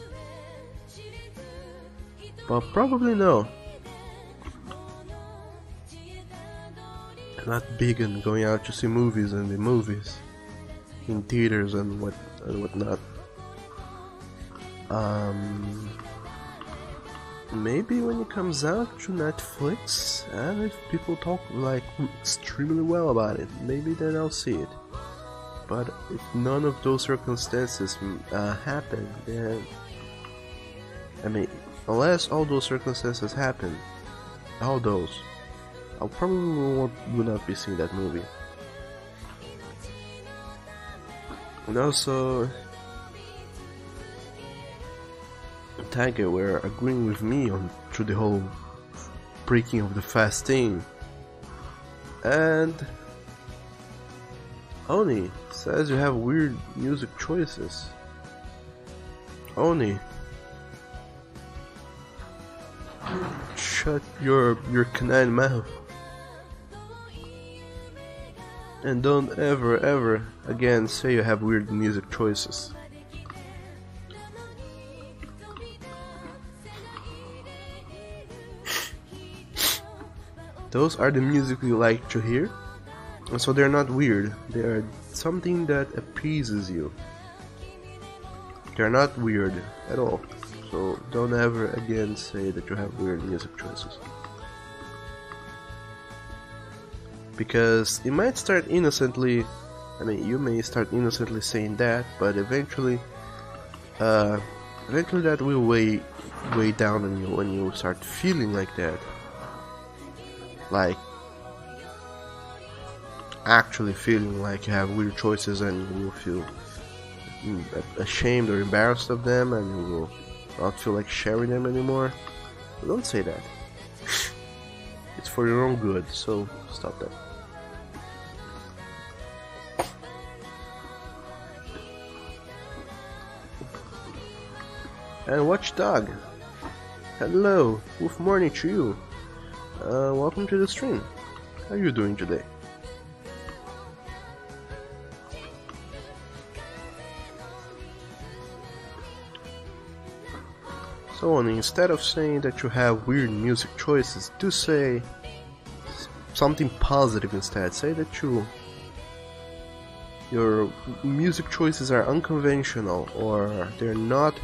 But probably no. I'm not big on going out to see movies in the movies, in theaters and whatnot. Maybe when it comes out to Netflix, and if people talk like extremely well about it, maybe then I'll see it. But if none of those circumstances happen, then I mean, unless all those circumstances happen, all those, I probably will not be seeing that movie. And also, Tiger were agreeing with me on through the whole breaking of the fast thing, and Oni says you have weird music choices. Oni, shut your canine mouth, and don't ever again say you have weird music choices. Those are the music we like to hear, and so they're not weird. They are something that appeases you. They're not weird at all. So don't ever again say that you have weird music choices. Because it might start innocently, I mean, you may start innocently saying that, but eventually that will weigh down on you when you start feeling like that. Like actually feeling like you have weird choices, and you will feel ashamed or embarrassed of them, and you will not feel like sharing them anymore. But don't say that. It's for your own good, so stop that. And Watchdog, hello, good morning to you. Welcome to the stream. How are you doing today? So instead of saying that you have weird music choices, do say something positive instead. Say that your music choices are unconventional, or they're not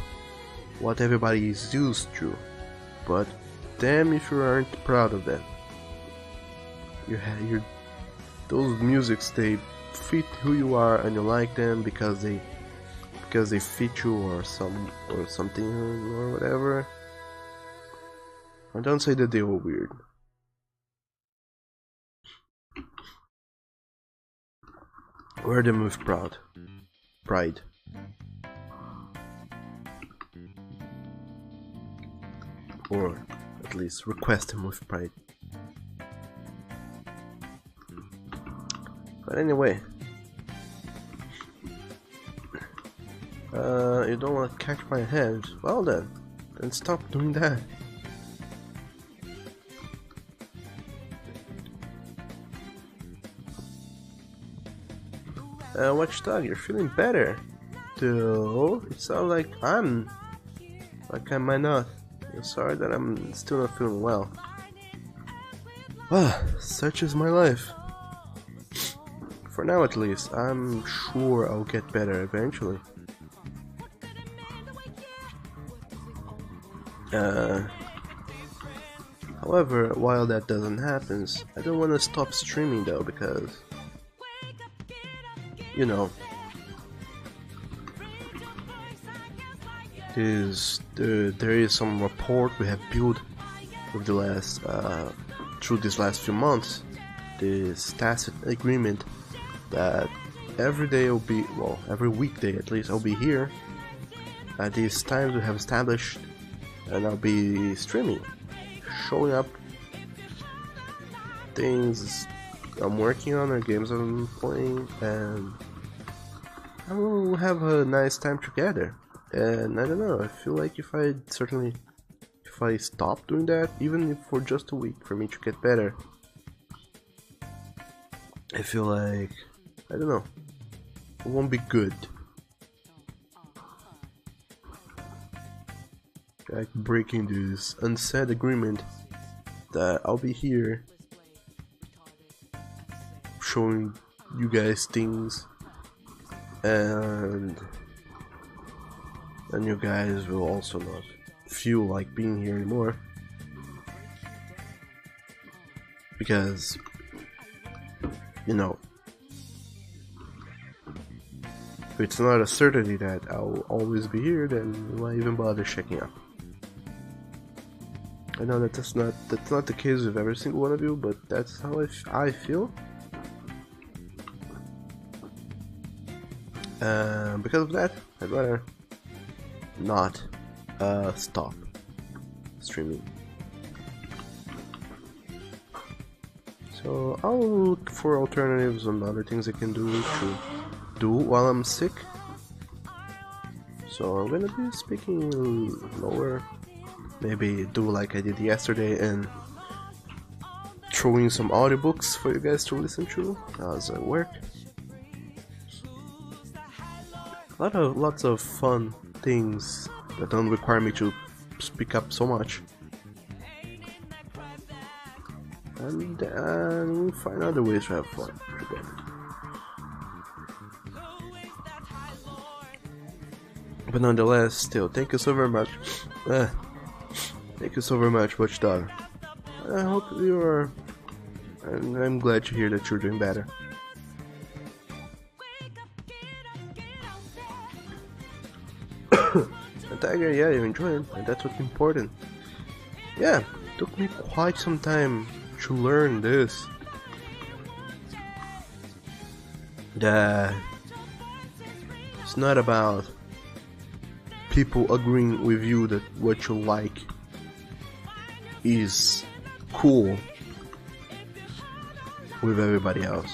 what everybody is used to, but damn if you aren't proud of them. Those musics, they fit who you are, and you like them because they fit you or something or whatever. And don't say that they were weird. Wear them with pride. Or at least request them with pride. But anyway, you don't want to catch my hands. Well then stop doing that. Watchdog, you're feeling better. Though it sounds like I might not. I'm sorry that I'm still not feeling well. Well, such is my life. For now at least, I'm sure I'll get better eventually. However, while that doesn't happen, I don't want to stop streaming though, because you know, there is some rapport we have built with the last through these last few months. This tacit agreement that every day will be, well, every weekday at least, I'll be here at these times we have established, and I'll be streaming, showing up things I'm working on or games I'm playing, and I will have a nice time together. And I don't know, I feel like if I stop doing that, even if for just a week, for me to get better, I feel like, I don't know, it won't be good. Like breaking this unsaid agreement that I'll be here showing you guys things, and you guys will also not feel like being here anymore, because you know, If it's not a certainty that I'll always be here, then why even bother checking up? I know that's not the case with every single one of you, but that's how I feel. Because of that, I'd rather not stop streaming. So I'll look for alternatives and other things I can do to do while I'm sick. So I'm gonna be speaking lower, maybe do like I did yesterday and throw in some audiobooks for you guys to listen to as I work. Lots of fun things that don't require me to speak up so much. And we'll find other ways to have fun together. But nonetheless, still, thank you so very much. Thank you so very much, Watchdog. I hope you are. And I'm glad to hear that you're doing better. And Tiger, yeah, you enjoy it, and that's what's important. Yeah, it took me quite some time to learn this. That it's not about people agreeing with you that what you like is cool with everybody else.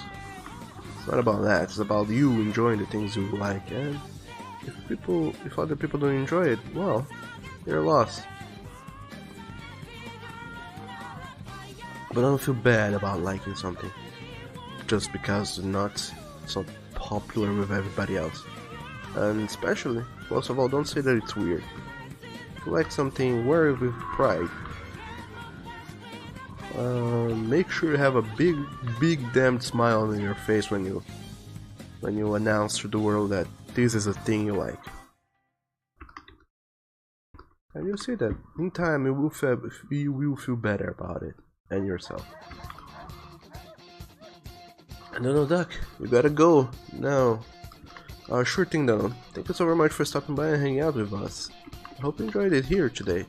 It's not about that, it's about you enjoying the things you like, and if other people don't enjoy it, well, they're lost. But I don't feel bad about liking something just because it's not so popular with everybody else. And especially, most of all, don't say that it's weird. If you like something, wear it with pride. Make sure you have a big damned smile on your face when you announce to the world that this is a thing you like. And you'll see that in time you will feel better about it and yourself. And then, Duck, we gotta go now. Sure thing, though. Thank you so very much for stopping by and hanging out with us. I hope you enjoyed it here today.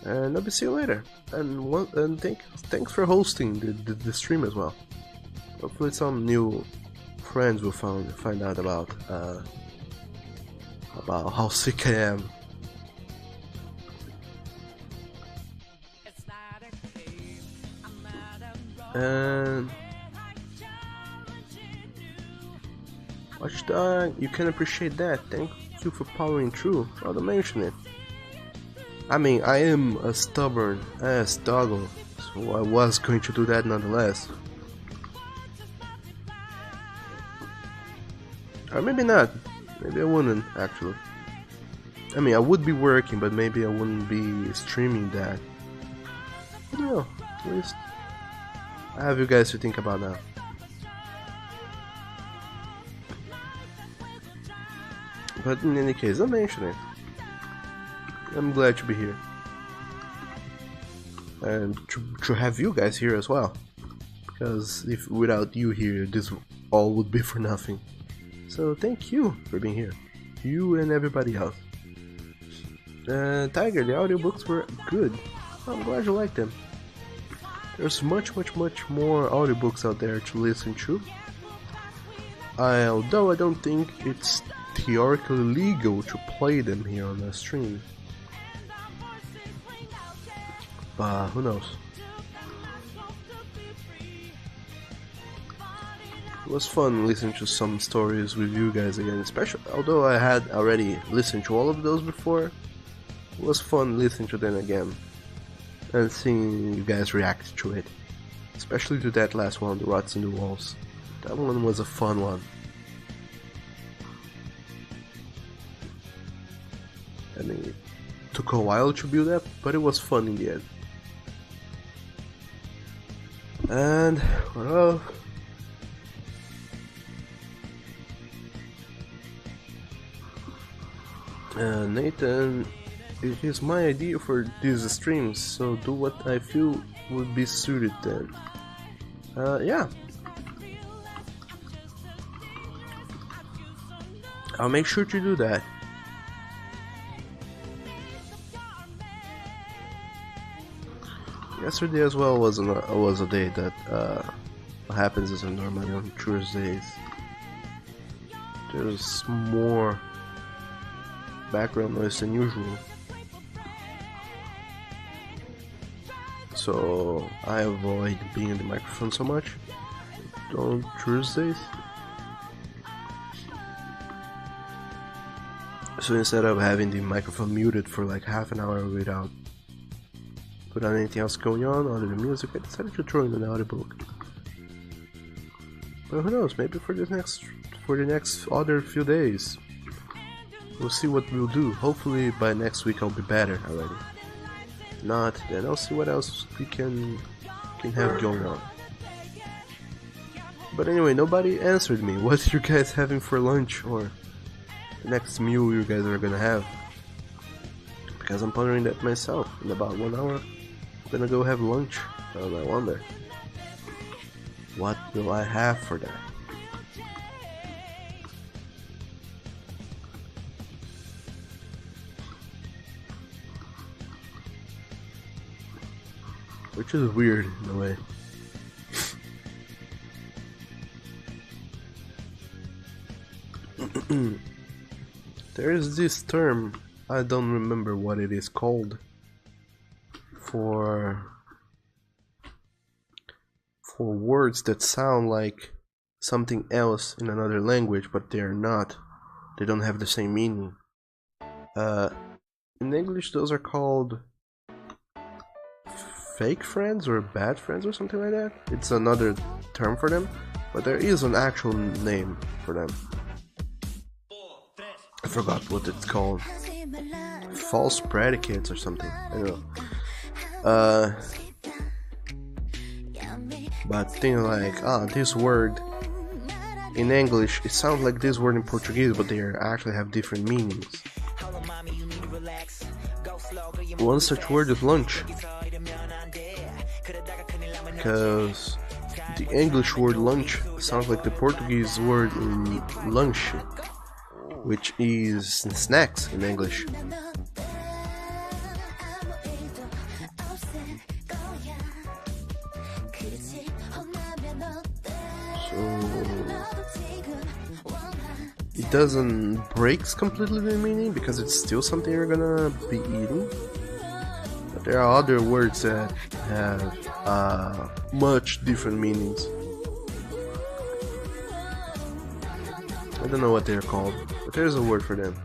And I'll see you later. And thanks for hosting the stream as well. Hopefully some new friends will find out about how sick I am. And Watchdog, you can appreciate that. Thank you for powering through. I'll mention it. I mean, I am a stubborn ass doggo, so I was going to do that nonetheless. Or maybe not. Maybe I wouldn't, actually. I mean, I would be working, but maybe I wouldn't be streaming that. I don't know. At least I have you guys to think about now. But in any case, I'll mention it. I'm glad to be here. And to have you guys here as well. Because if without you here, this all would be for nothing. So thank you for being here. You and everybody else. Tiger, the audiobooks were good. I'm glad you liked them. There's much more audiobooks out there to listen to. Although I don't think it's theoretically legal to play them here on the stream. But who knows? It was fun listening to some stories with you guys again, especially although I had already listened to all of those before. It was fun listening to them again and seeing you guys react to it, especially to that last one, the Rots in the Walls. That one was a fun one. I mean, it took a while to build up, but it was fun in the end. And well, Nathan, it is my idea for these streams, so do what I feel would be suited then. Yeah. I'll make sure to do that. Yesterday as well was a day that what happens is normally on Tuesdays. There's more background noise than usual, so I avoid being in the microphone so much on Tuesdays. So instead of having the microphone muted for like half an hour without anything else going on other than music, I decided to throw in an audiobook. But who knows, maybe for the next other few days we'll see what we'll do. Hopefully by next week I'll be better already. Not, then I'll see what else we can have going on. But anyway, nobody answered me. What are you guys having for lunch, or the next meal you guys are gonna have? Because I'm pondering that myself. In about 1 hour I'm gonna go have lunch, and I wonder, what will I have for that? Which is weird in a way. There is this term, I don't remember what it is called, for words that sound like something else in another language, but they're not. They don't have the same meaning. In English, those are called fake friends or bad friends or something like that. It's another term for them, but there is an actual name for them. I forgot what it's called. False predicates or something. I don't know. But things like, this word in English, it sounds like this word in Portuguese, but they actually have different meanings. One such word is lunch, because the English word lunch sounds like the Portuguese word lanche, which is snacks in English. It doesn't break completely the meaning because it's still something you're gonna be eating, but there are other words that have much different meanings. I don't know what they're called, but there's a word for them.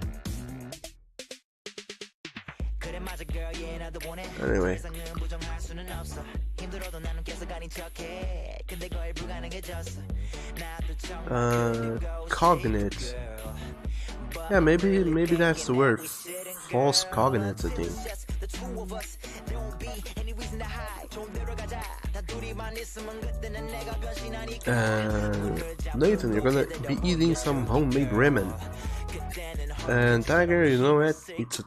Anyway, cognates. Yeah, maybe that's the word. False cognates, I think. Nathan, you're gonna be eating some homemade ramen. And Tiger, you know what? It's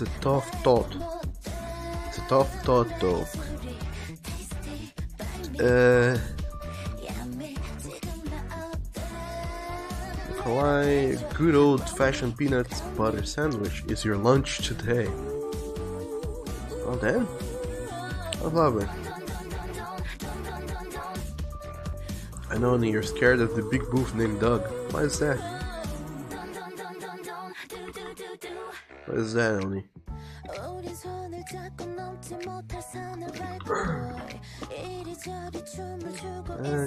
a tough thought. It's a tough thought though. Why good old-fashioned peanut butter sandwich is your lunch today? Oh damn, I love it. I know you're scared of the big boof named Doug. Why is that? What is that, Oni?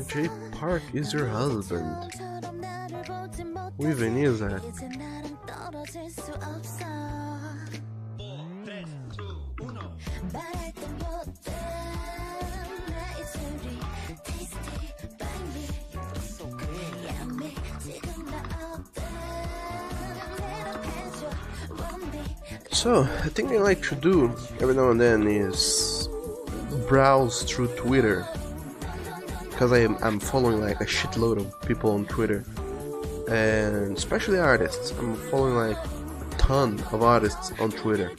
Jay Park is your husband. Who even is that? So, a thing I like to do every now and then is browse through Twitter, because I'm following like a shitload of people on Twitter, and especially artists. I'm following like a ton of artists on Twitter.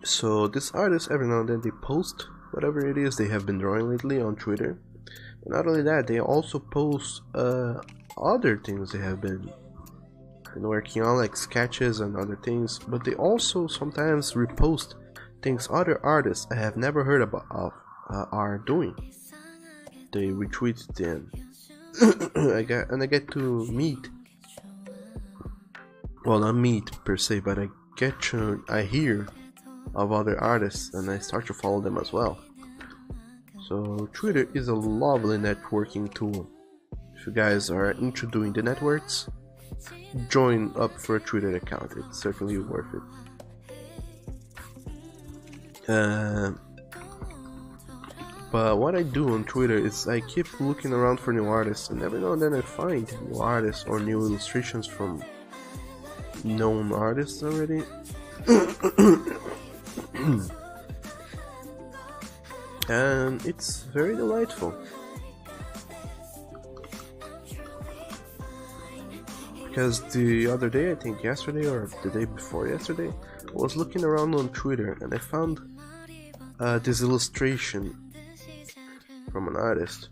So these artists, every now and then, they post whatever it is they have been drawing lately on Twitter. And not only that, they also post other things they have been working on, like sketches and other things, but they also sometimes repost things other artists I have never heard about are doing. They retweet them. I get to meet, well, not meet per se, but I hear of other artists and I start to follow them as well. So Twitter is a lovely networking tool. If you guys are into doing the networks, join up for a Twitter account. It's certainly worth it. But what I do on Twitter is I keep looking around for new artists, and every now and then I find new artists or new illustrations from known artists already. And it's very delightful. Because the other day, I think yesterday or the day before yesterday, I was looking around on Twitter and I found this illustration from an artist.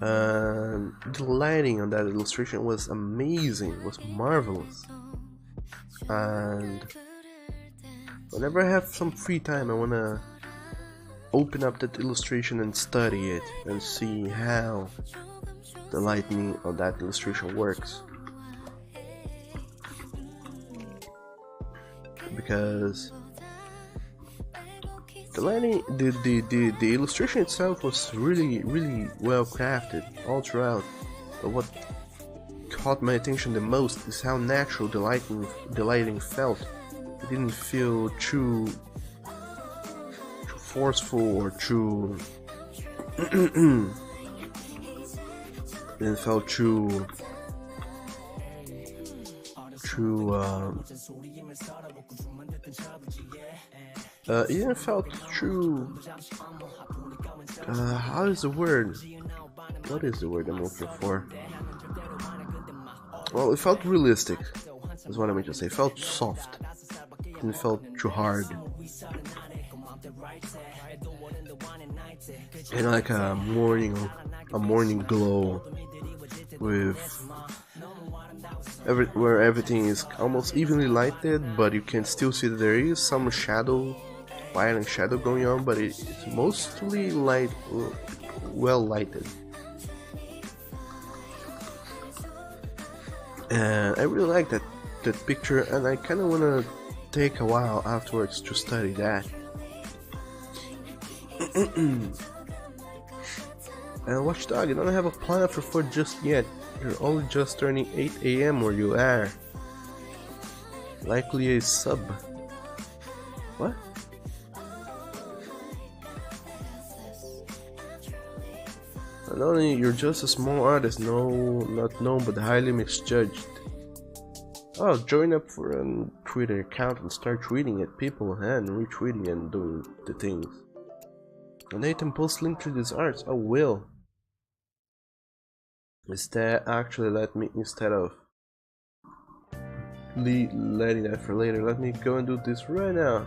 The lighting on that illustration was amazing, was marvelous. And whenever I have some free time, I wanna open up that illustration and study it and see how the lighting of that illustration works. Because the lighting, the illustration itself was really well crafted all throughout. But what caught my attention the most is how natural the lighting felt. It didn't feel too forceful or too didn't feel too it didn't felt too how is the word? What is the word I'm looking for? Well, it felt realistic. That's what I meant to say. It felt soft. It didn't felt too hard. And like a morning glow with where everything is almost evenly lighted, but you can still see that there is some shadow, light and shadow going on, but it's mostly well lighted. And I really like that picture, and I kind of want to take a while afterwards to study that. And Watchdog, you don't have a plan for food just yet. You're only just turning 8 AM where you are. Likely a sub. What? Not only you're just a small artist, not known but highly misjudged. Oh, join up for a Twitter account and start tweeting at people and retweeting and do the things. And Nathan post link to these arts. Oh, will. Actually let me, instead of letting that for later, let me go and do this right now.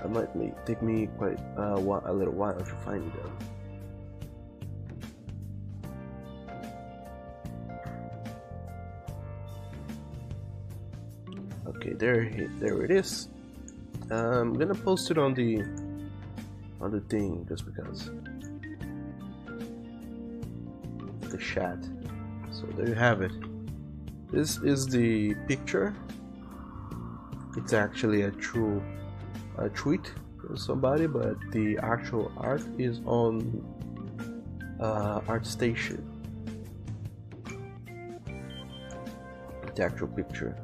It might take me quite a little while to find them. Okay, there it is. I'm gonna post it on the thing just because the chat. So there you have it. This is the picture. It's actually a tweet from somebody, but the actual art is on ArtStation. The actual picture,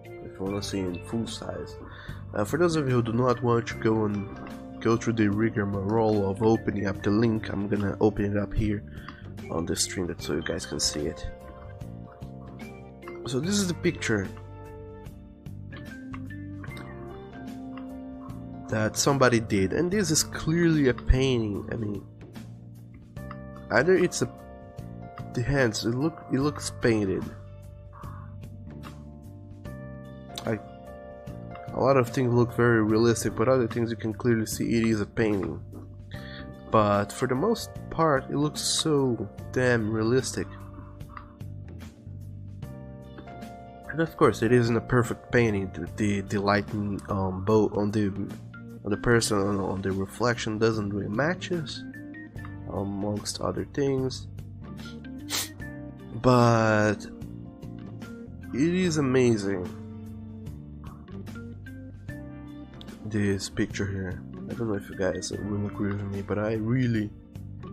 if you want to see in full size. For those of you who do not want to go through the rigmarole of opening up the link, I'm gonna open it up here on the stream so you guys can see it. So this is the picture that somebody did, and this is clearly a painting. I mean, either it's the hands, it looks painted. A lot of things look very realistic, but other things you can clearly see it is a painting. But for the most part, it looks so damn realistic. And of course, it isn't a perfect painting. The lighting both on the person on the reflection doesn't really matches, amongst other things. But it is amazing. This picture here. I don't know if you guys will agree with me, but I really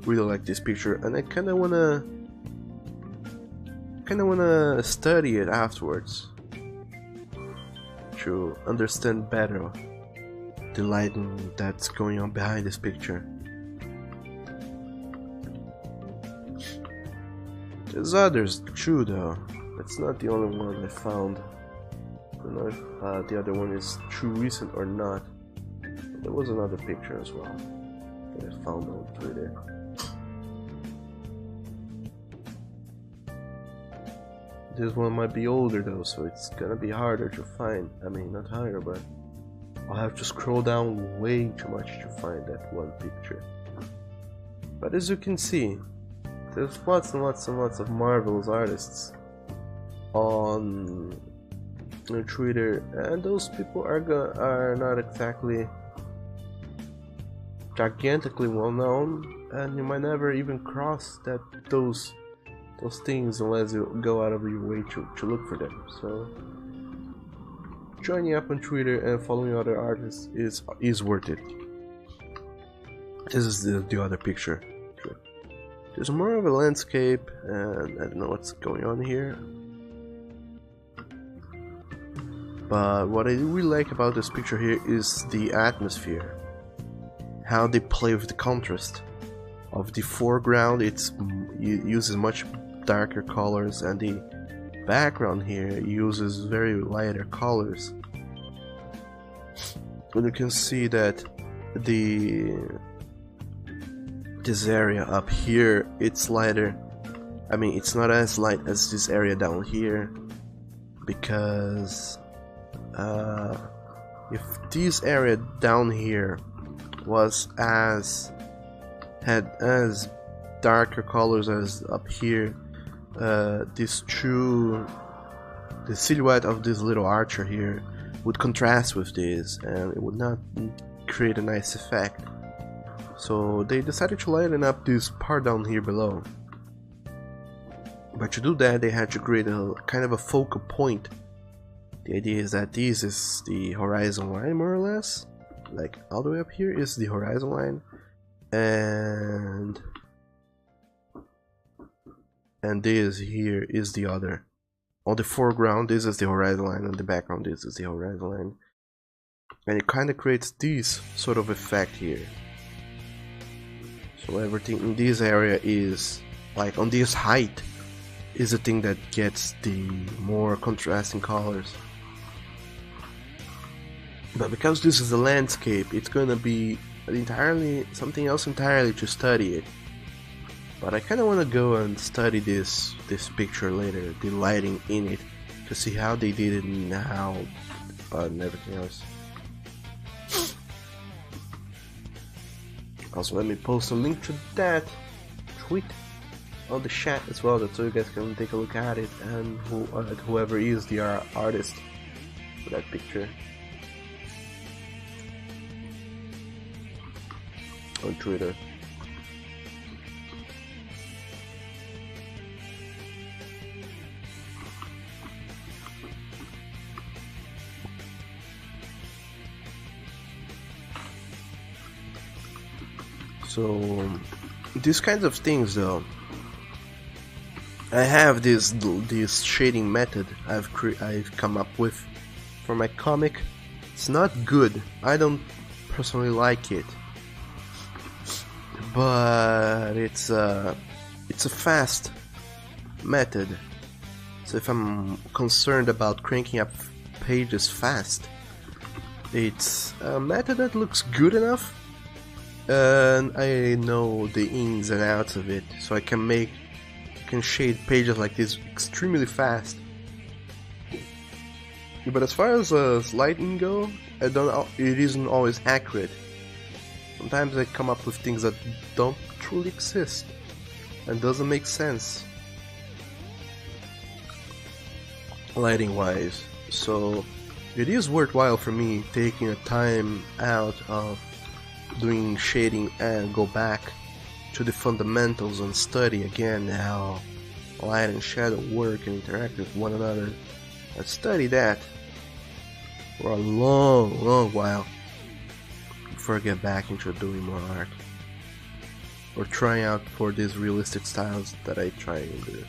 like this picture, and I kinda wanna study it afterwards to understand better the lighting that's going on behind this picture. There's others too, though. That's not the only one I found. I don't know if the other one is too recent or not. There was another picture as well that I found on Twitter. This one might be older though, so it's gonna be harder to find. I mean, not harder, but I'll have to scroll down way too much to find that one picture. But as you can see, there's lots and lots and lots of marvelous artists on Twitter, and those people are not exactly gigantically well known, and you might never even cross those things unless you go out of your way to look for them. So joining up on Twitter and following other artists is worth it. This is the other picture. There's more of a landscape, and I don't know what's going on here. But what I really like about this picture here is the atmosphere. How they play with the contrast of the foreground. It uses much darker colors, and the background here uses very lighter colors. And you can see that this area up here, it's lighter. I mean, it's not as light as this area down here, because if this area down here had as darker colors as up here, the silhouette of this little archer here would contrast with this, and it would not create a nice effect. So they decided to lighten up this part down here below. But to do that, they had to create a kind of a focal point. The idea is that this is the horizon line, more or less. Like all the way up here is the horizon line, and this here is the other. On the foreground, this is the horizon line, and the background, this is the horizon line. And it kind of creates this sort of effect here. So everything in this area is, like on this height, is the thing that gets the more contrasting colors. But because this is a landscape, it's gonna be something else entirely to study it. But I kind of want to go and study this picture later, the lighting in it, to see how they did it and how and everything else. Also, let me post a link to that tweet on the chat as well, so you guys can take a look at it, and whoever is the artist for that picture on Twitter. So these kinds of things, though, I have this shading method I've come up with for my comic. It's not good. I don't personally like it, but it's a fast method. So if I'm concerned about cranking up pages fast, it's a method that looks good enough, and I know the ins and outs of it, so I can shade pages like this extremely fast. But as far as lighting go, it isn't always accurate. Sometimes I come up with things that don't truly exist and doesn't make sense lighting wise. So it is worthwhile for me taking a time out of doing shading and go back to the fundamentals and study again how light and shadow work and interact with one another. I study that for a long while before I get back into doing more art or trying out for these realistic styles that I try and do.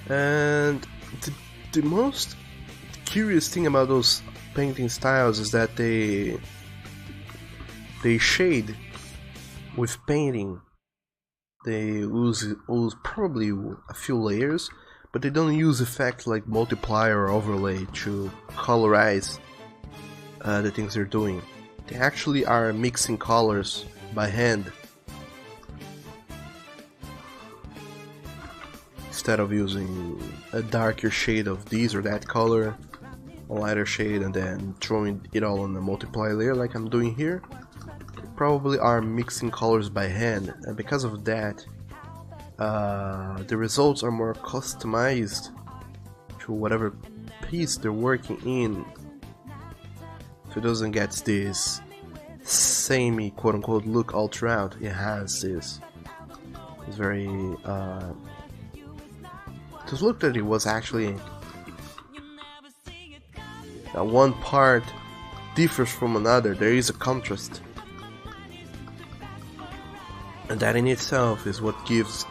And the most curious thing about those painting styles is that they shade with painting. They use probably a few layers, but they don't use effects like multiplier or overlay to colorize the things they're doing. They actually are mixing colors by hand instead of using a darker shade of this or that color, a lighter shade, and then throwing it all on the multiply layer like I'm doing here. They probably are mixing colors by hand, and because of that the results are more customized to whatever piece they're working in, so it doesn't get this samey quote-unquote look all throughout. It has this very this look that it was actually one part differs from another. There is a contrast, and that in itself is what gives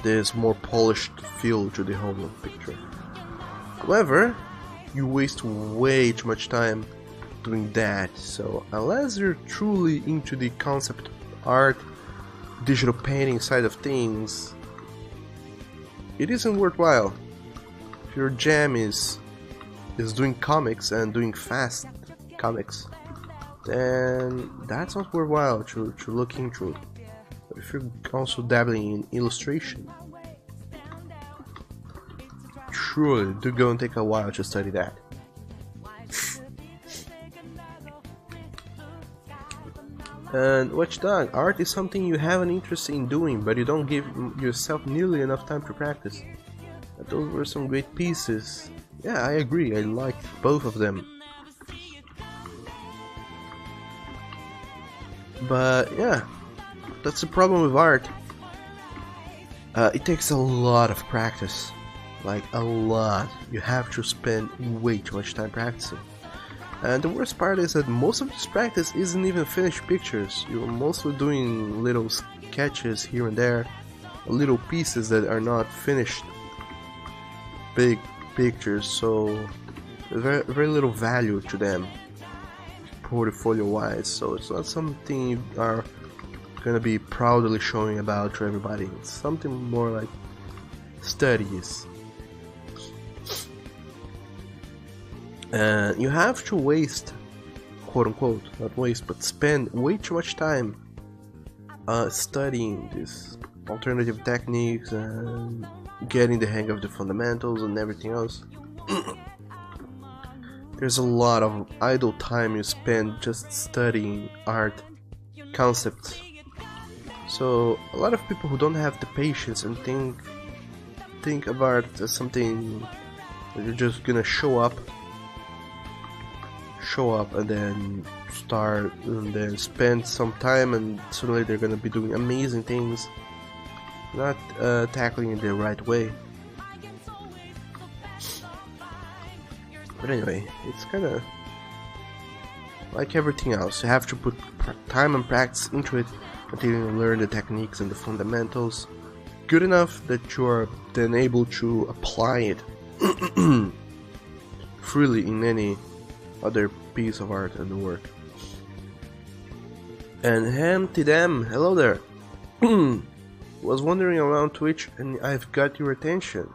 this more polished feel to the whole picture. However, you waste way too much time doing that, so unless you're truly into the concept art, digital painting side of things, it isn't worthwhile. If your jam is doing comics and doing fast comics, then that's not worthwhile to look into. But if you're also dabbling in illustration, surely do go and take a while to study that. And Watchdog, art is something you have an interest in doing, but you don't give yourself nearly enough time to practice. But those were some great pieces. Yeah, I agree, I liked both of them. But yeah, that's the problem with art. It takes a lot of practice. Like a lot. You have to spend way too much time practicing. And the worst part is that most of this practice isn't even finished pictures. You're mostly doing little sketches here and there, little pieces that are not finished big pictures, so there's very little value to them portfolio wise, so it's not something you are gonna be proudly showing about to everybody. It's something more like studies. And you have to waste, quote unquote, not waste, but spend way too much time studying these alternative techniques and getting the hang of the fundamentals and everything else. There's a lot of idle time you spend just studying art concepts. So a lot of people who don't have the patience and think of art as something that you're just gonna show up and then start and then spend some time and suddenly they're gonna be doing amazing things, not tackling it the right way. But anyway, it's kinda like everything else. You have to put time and practice into it until you learn the techniques and the fundamentals good enough that you are then able to apply it freely in any other piece of art and work. And Ham-T-Dem, hello there. Was wandering around Twitch and I've got your attention.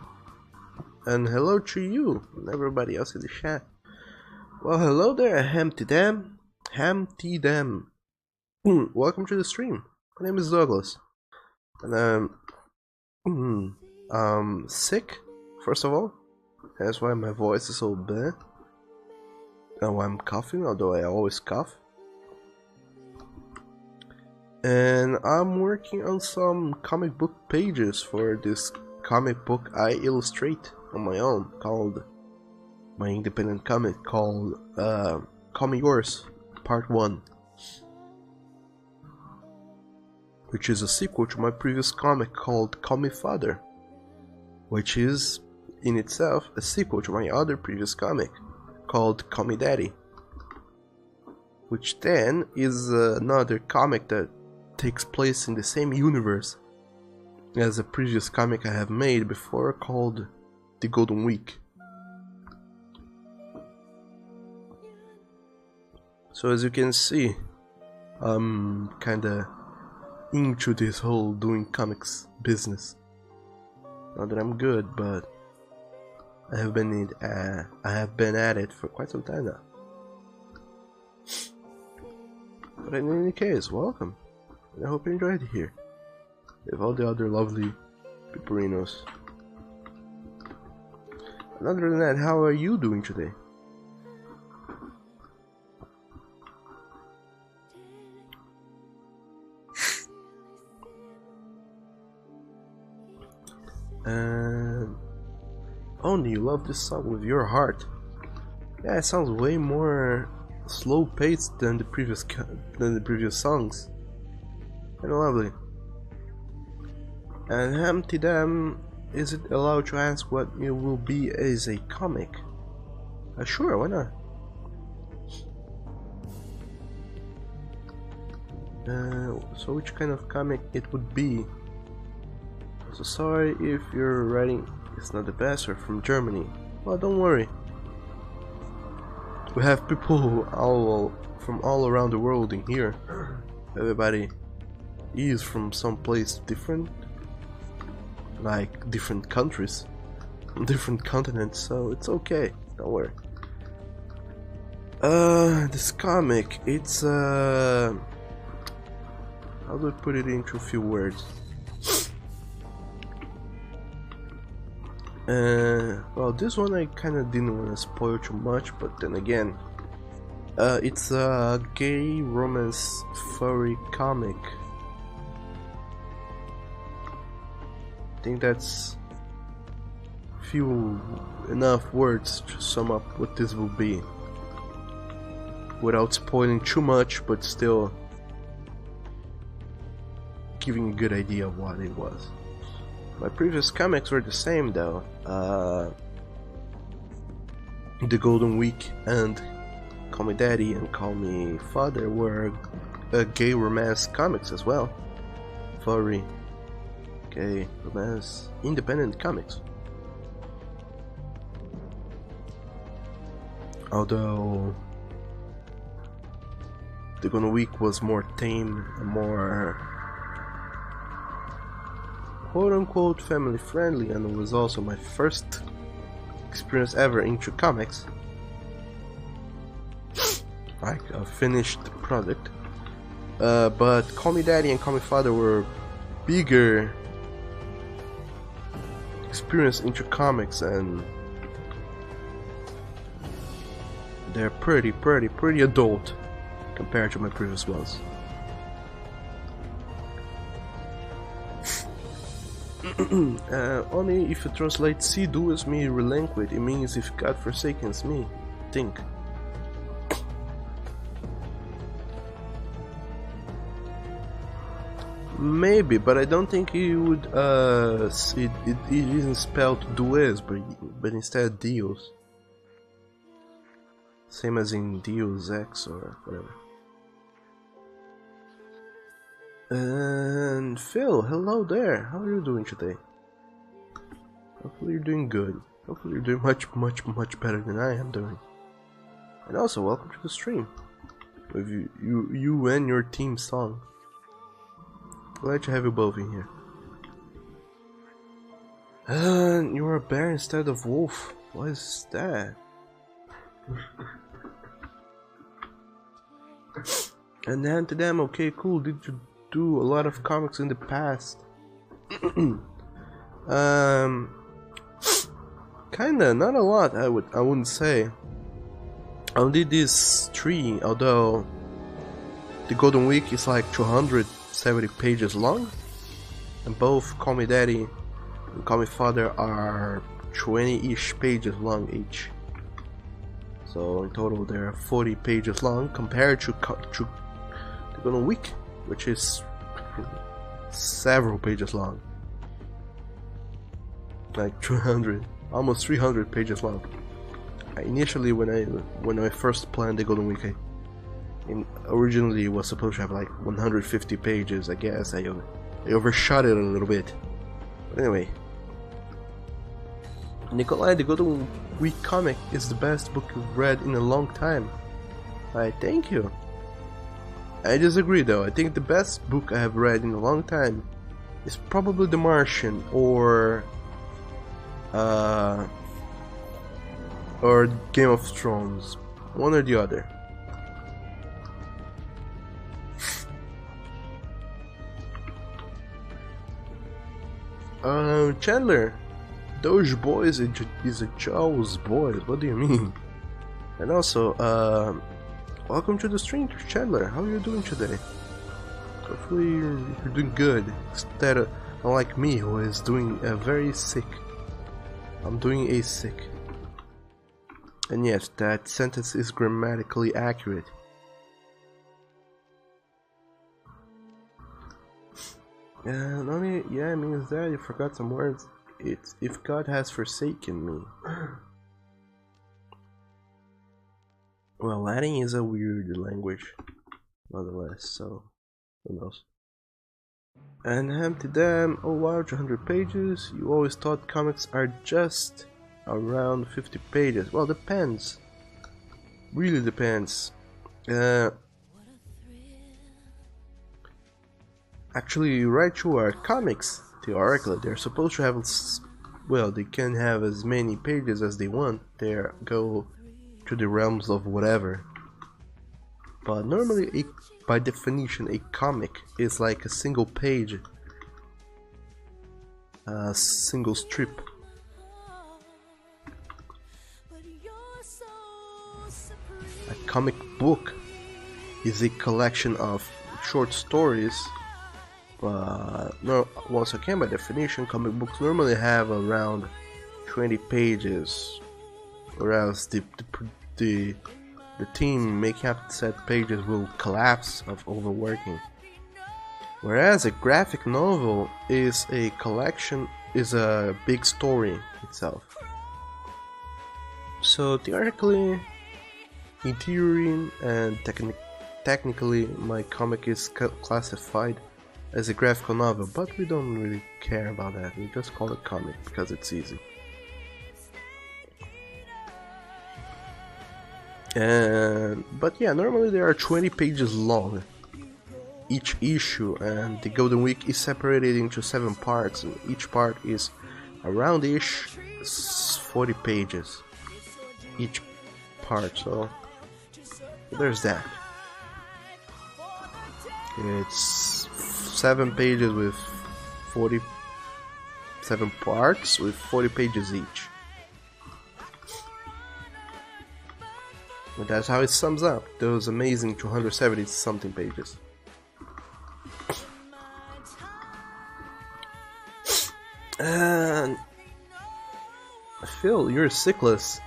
And hello to you and everybody else in the chat. Well, hello there, Ham-T-Dem. Ham-T-Dem. Welcome to the stream. My name is Douglas, and I'm sick, first of all. That's why my voice is so bad. And why I'm coughing, although I always cough. And I'm working on some comic book pages for this comic book I illustrate on my own, called my independent comic called Call Me Yours, Part 1. Which is a sequel to my previous comic called Call Me Father, which is in itself a sequel to my other previous comic called Call Me Daddy, which then is another comic that takes place in the same universe as a previous comic I have made before called The Golden Week. So as you can see, I'm kinda into this whole doing comics business. Not that I'm good, but I have been at it for quite some time now. But in any case, welcome. And I hope you enjoyed it here with all the other lovely Piperinos. And other than that, how are you doing today? And only you love this song with your heart. Yeah, it sounds way more slow-paced than the previous songs. And lovely. And Humpty Dam, is it allowed to ask what it will be as a comic? Sure, why not? So which kind of comic it would be? So sorry if your writing is not the best or from Germany. Well, don't worry. We have people from all around the world in here. Everybody is from some place different, like different countries, different continents, so it's okay. Don't worry. This comic, it's how do I put it into a few words? Well, this one I kinda didn't want to spoil too much, but then again, it's a gay romance furry comic. I think that's few enough words to sum up what this will be, without spoiling too much, but still giving a good idea of what it was. My previous comics were the same though. The Golden Week and Call Me Daddy and Call Me Father were gay romance comics as well. Furry, gay romance, independent comics. Although The Golden Week was more tame and more quote-unquote family friendly, and it was also my first experience ever into comics, like a finished product. But Call Me Daddy and Call Me Father were bigger experience into comics, and they're pretty adult compared to my previous ones. Only if you translate "se duas me relinquid," it means if God forsakens me, think. Maybe, but I don't think he would. It isn't spelled duas, but instead Deus. Same as in Deus Ex or whatever. And Phil, hello there. How are you doing today? Hopefully you're doing good. Hopefully you're doing much better than I am doing. And also, welcome to the stream with you and your team song. Glad to have you both in here. And you're a bear instead of wolf. What is that? And then to them, okay, cool. Did you do a lot of comics in the past. Kinda, not a lot. I wouldn't say. I only did these 3, although the Golden Week is like 270 pages long, and both Call Me Daddy and Call Me Father are 20-ish pages long each. So in total they are 40 pages long compared to the Golden Week, which is several pages long. Like 200, almost 300 pages long. Initially, when I first planned the Golden Week, originally it was supposed to have like 150 pages. I guess I overshot it a little bit. But anyway, Nikolai, the Golden Week comic is the best book you've read in a long time. I thank you. I disagree though. I think the best book I have read in a long time is probably The Martian or Game of Thrones, one or the other. Chandler, those boys is a Jaws boys. What do you mean? And also, welcome to the stream, Chandler. How are you doing today? Hopefully you're doing good. Instead of unlike me, who is doing very sick. I'm doing a sick. And yes, that sentence is grammatically accurate. And only it means that you forgot some words. It's if God has forsaken me. Well, Latin is a weird language, nonetheless. So, who knows? And Empty Dam, oh wow, 200 pages. You always thought comics are just around 50 pages. Well, depends. Really depends. Actually, you're right, you are. Comics, theoretically, they're supposed to have, well, they can have as many pages as they want. They go to the realms of whatever. But normally, by definition, a comic is like a single page, a single strip. A comic book is a collection of short stories. No, once again, by definition, comic books normally have around 20 pages, whereas the team making up said pages will collapse of overworking. Whereas a graphic novel is a collection, is a big story itself. So theoretically, in theory and technically, my comic is classified as a graphical novel, but we don't really care about that. We just call it comic because it's easy. But yeah, normally they are 20 pages long each issue, and the Golden Week is separated into 7 parts, and each part is around-ish 40 pages each part, so there's that. It's 7 pages with 47 parts with 40 pages each. But that's how it sums up those amazing 270 something pages. And Phil, you're sickless.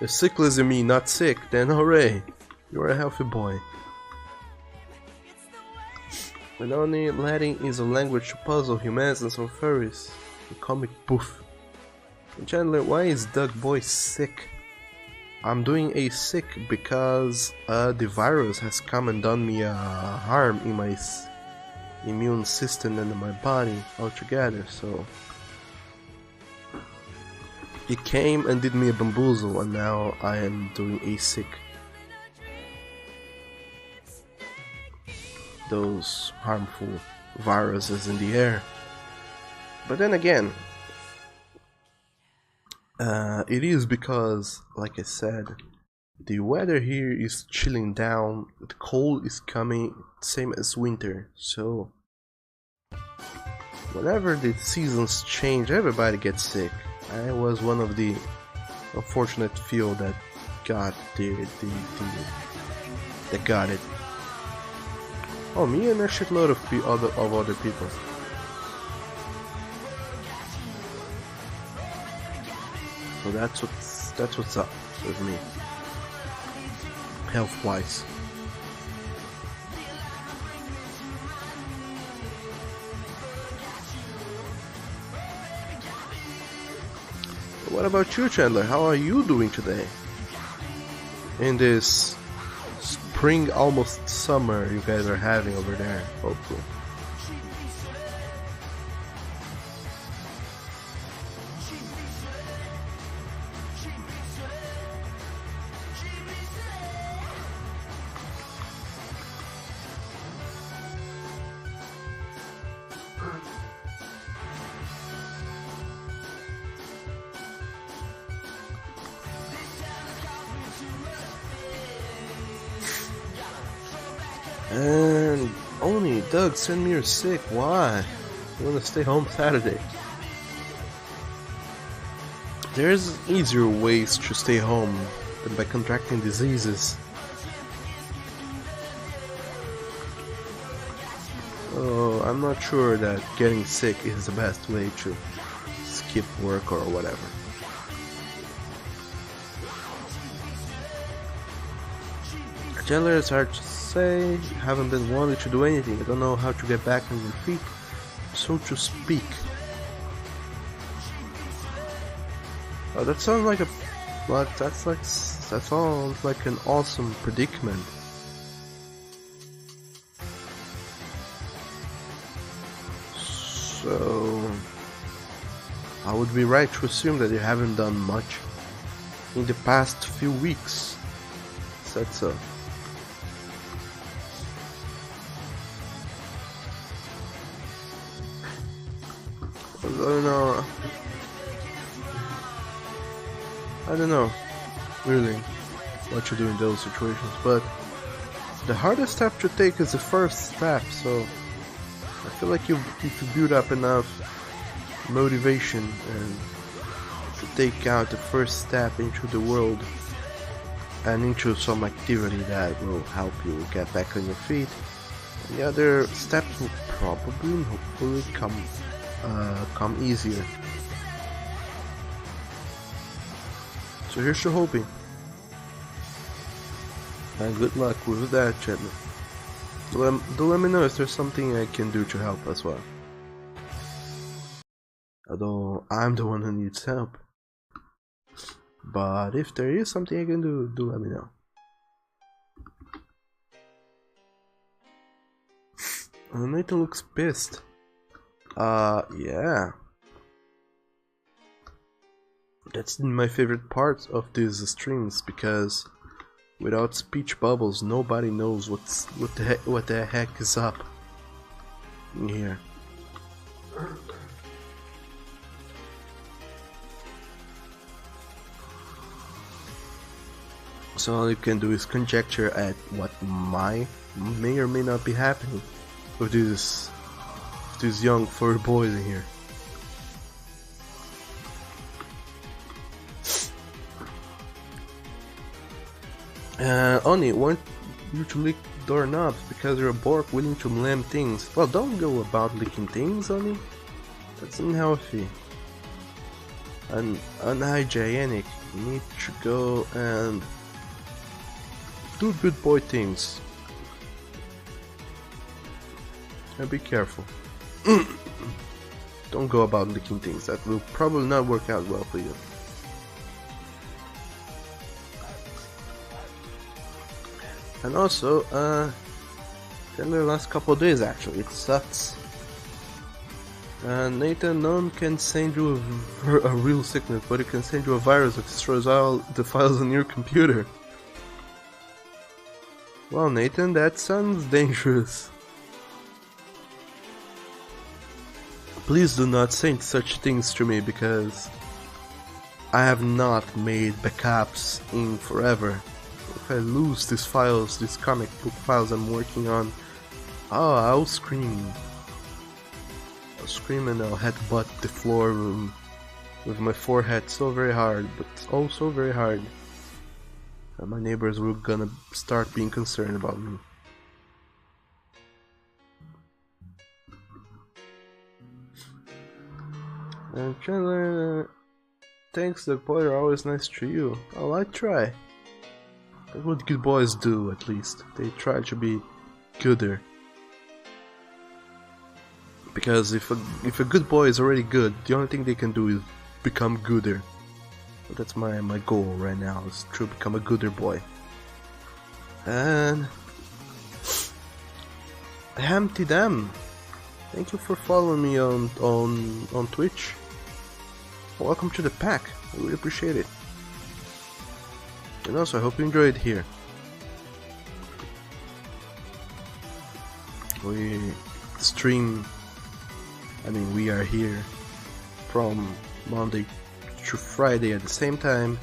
If sickless you mean not sick, then hooray, you're a healthy boy. When only Latin is a language to puzzle humans and some furries. The comic boof. And Chandler, why is Doug Boy sick? I'm doing a sick because the virus has come and done me harm in my immune system and in my body altogether, so it came and did me a bamboozle, and now I am doing a sick. Those harmful viruses in the air. But then again, it is because, like I said, The weather here is chilling down, the cold is coming, same as winter, so whenever the seasons change, everybody gets sick. I was one of the unfortunate few that got that got it. Oh, me and a shitload of other people. So that's what's up with me, health-wise. What about you, Chandler? How are you doing today? In this spring, almost summer you guys are having over there, hopefully. And only Doug, send me you're sick. Why? You want to stay home Saturday? There's easier ways to stay home than by contracting diseases. So I'm not sure that getting sick is the best way to skip work or whatever. Chandler, it's hard to say. Haven't been wanting to do anything. I don't know how to get back on your feet, so to speak. Oh, that sounds like a... Well, that sounds like an awesome predicament. So... I would be right to assume that you haven't done much in the past few weeks. Is that so? I don't know really what you do in those situations, but the hardest step to take is the first step, so I feel like if you build up enough motivation and to take out the first step into the world and into some activity that will help you get back on your feet, the other steps will probably and hopefully come easier. So here's to hoping. And good luck with that, Chandler. Do let me know if there's something I can do to help as well. Although I'm the one who needs help. But if there is something I can do, do let me know. Nathan looks pissed. Yeah. That's my favorite part of these streams, because without speech bubbles, nobody knows what the heck is up in here. So all you can do is conjecture at what may or may not be happening with these young furry boys in here. Oni, want you to lick doorknobs because you're a bork willing to lamb things. Well, don't go about licking things, Oni. That's unhealthy and unhygienic. You need to go and do good boy things. And be careful. Don't go about licking things. That will probably not work out well for you. And also, in the last couple of days actually, it sucks. Nathan, no one can send you a real sickness, but it can send you a virus that destroys all the files on your computer. Well, Nathan, that sounds dangerous. Please do not say such things to me, because I have not made backups in forever. if I lose these files, these comic book files I'm working on, oh, I'll scream. I'll scream and I'll headbutt the floor with my forehead so very hard, but also very hard. And my neighbors were gonna start being concerned about me. And Chandler, thanks, the boys are always nice to you. Oh, I try. That's what good boys do, at least. They try to be gooder. Because if a good boy is already good, the only thing they can do is become gooder. So that's my goal right now, is to become a gooder boy. And Hamty Dam, thank you for following me on Twitch. Welcome to the pack. I really appreciate it. And also, I hope you enjoyed here. We stream. I mean, we are here from Monday to Friday at the same time,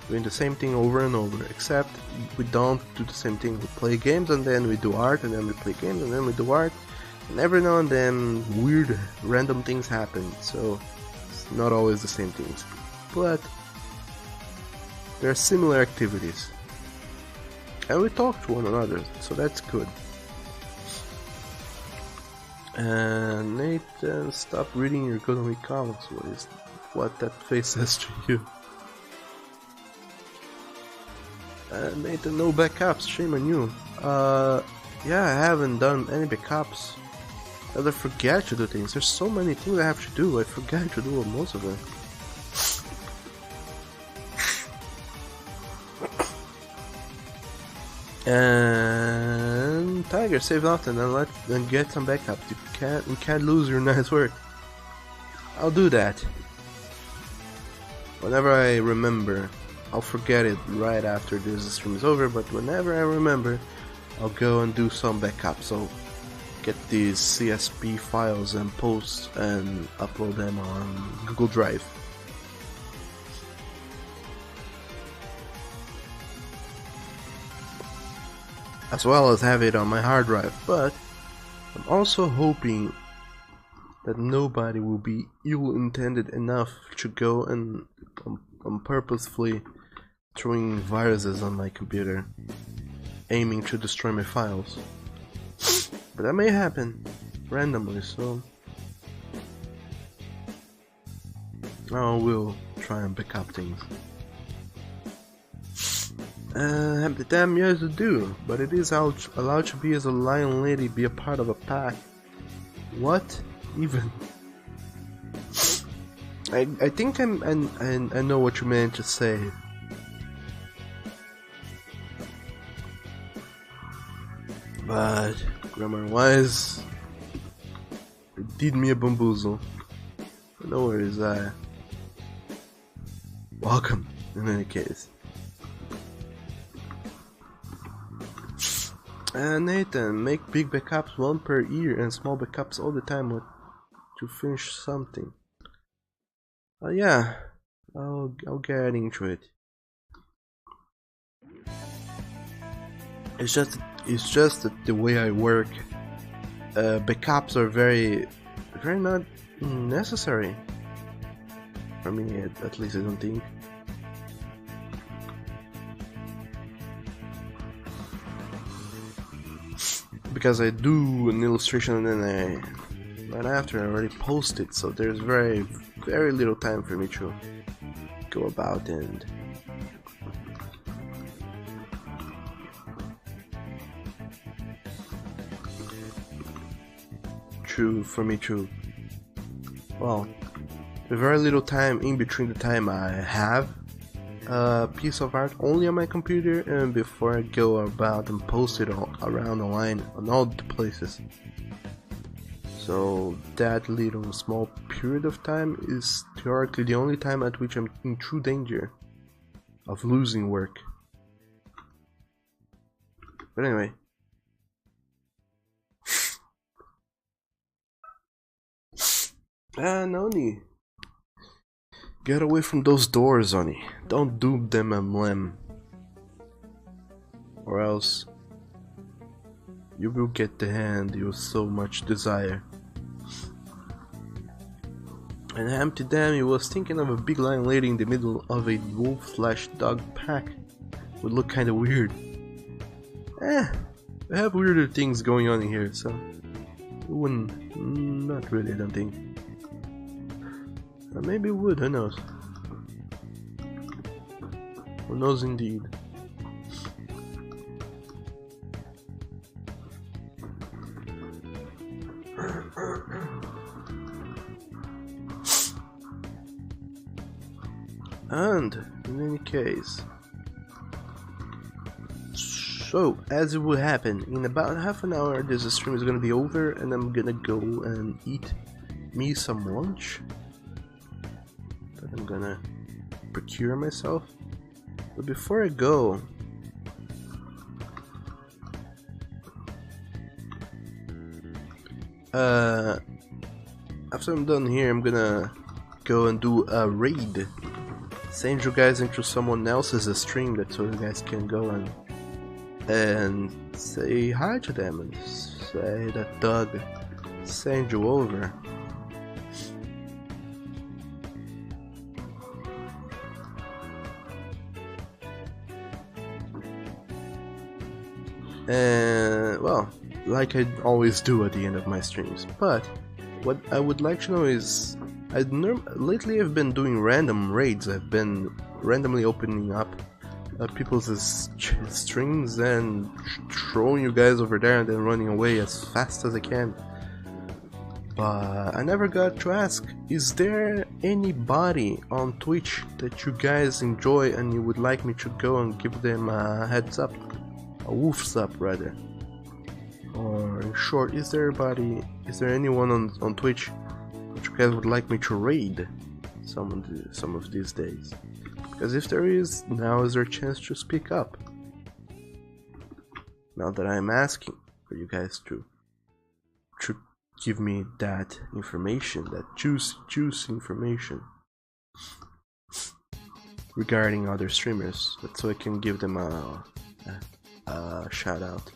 doing the same thing over and over, except we don't do the same thing. We play games and then we do art, and then we play games and then we do art, and every now and then weird random things happen, so it's not always the same things, but there are similar activities and we talk to one another, so that's good. And Nathan, stop reading your Good Week comics. What that face says to you? Nathan, no backups. Shame on you. Yeah, I haven't done any backups. I forget to do things. There's so many things I have to do. I forget to do most of them. And Tiger, save often and get some backup. You can't lose your nice work. I'll do that. Whenever I remember, I'll forget it right after this stream is over, but whenever I remember, I'll go and do some backup. So get these CSV files and post and upload them on Google Drive. As well as have it on my hard drive, but I'm also hoping that nobody will be ill-intended enough to go and purposefully throwing viruses on my computer, aiming to destroy my files. But that may happen randomly, so I will try and back up things. Have the damn years to do, but it is allowed to be as a lion lady, be a part of a pack. What? Even? I think I know what you meant to say. But grammar wise, it did me a bamboozle. No worries, welcome in any case. Nathan, make big backups, one per year, and small backups all the time to finish something. Yeah, I'll get into it. It's just that the way I work, backups are very not necessary for me. At least I don't think. Because I do an illustration and then right after I already post it, so there's very little time for me to go about and well, there's very little time in between the time I have a piece of art only on my computer and before I go about and post it around the line on all the places. So that little small period of time is theoretically the only time at which I'm in true danger of losing work. But anyway. Noni. Get away from those doors, Oni. Don't do them and lamb. or else you will get the hand you so much desire. And empty dam, he was thinking of a big lion lady in the middle of a wolf/dog pack. Would look kinda weird. We have weirder things going on in here, so it wouldn't. Not really, I don't think. Maybe it would, who knows? Who knows indeed. And in any case, so as it will happen, in about half an hour this stream is gonna be over and I'm gonna go and eat me some lunch that I'm gonna procure myself. But before I go, after I'm done here, I'm gonna go and do a raid. Send you guys into someone else's stream, that so you guys can go and say hi to them and say that Doug sent you over. And well, like I always do at the end of my streams. But what I would like to know is, lately I've been doing random raids. I've been randomly opening up people's streams and throwing you guys over there and then running away as fast as I can. But I never got to ask, is there anybody on Twitch that you guys enjoy and you would like me to go and give them a heads up? A woofs up rather. Or in short, is there anyone on Twitch that you guys would like me to raid some of these days? Because if there is, now is their chance to speak up. Now that I'm asking for you guys to give me that information, that juicy information regarding other streamers, so I can give them a shout out.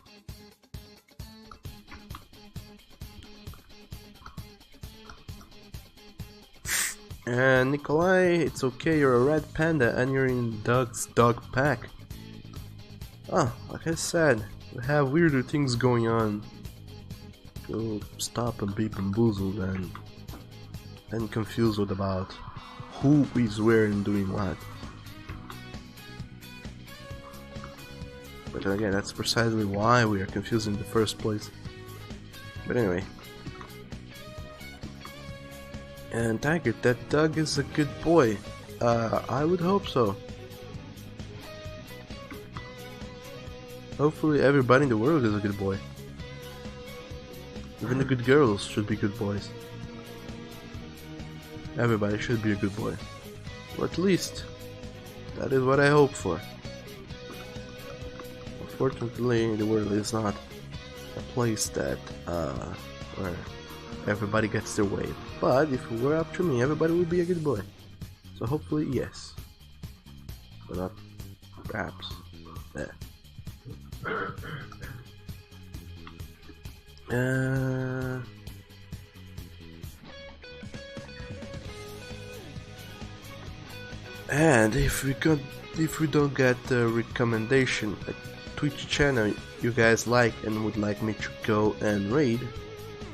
And Nikolai, it's okay, you're a red panda and you're in Doug's dog pack. Ah, like I said, we have weirder things going on. So stop and be bamboozled and confused about who is where and doing what. But again, that's precisely why we are confused in the first place. But anyway. And Tiger, that Doug is a good boy. I would hope so. Hopefully everybody in the world is a good boy. Even the good girls should be good boys. Everybody should be a good boy. Or at least, that is what I hope for. Unfortunately, the world is not a place that, where everybody gets their way. But if it were up to me, everybody would be a good boy. So hopefully, yes. But not perhaps. And if we don't get a recommendation, a Twitch channel you guys like and would like me to go and raid,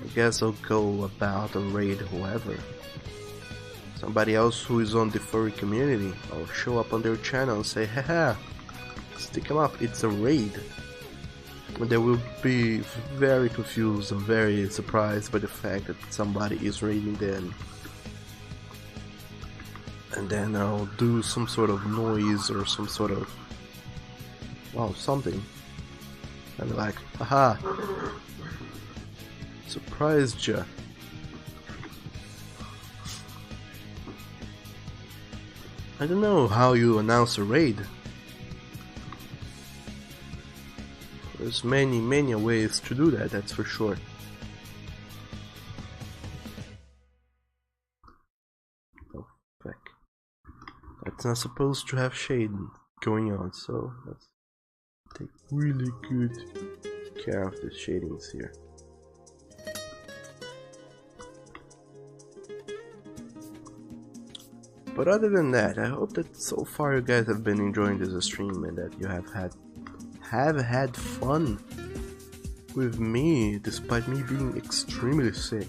I guess I'll go about and raid whoever. Somebody else who is on the furry community, I'll show up on their channel and say, haha, stick them up, it's a raid. And they will be very confused and very surprised by the fact that somebody is raiding them. And then I'll do some sort of noise or some sort of, well, something. And like, haha, surprised ya. I don't know how you announce a raid. There's many ways to do that, that's for sure. Oh, fuck. That's not supposed to have shade going on, so take really good care of the shadings here. But other than that, I hope that so far you guys have been enjoying this stream and that you have had fun with me despite me being extremely sick.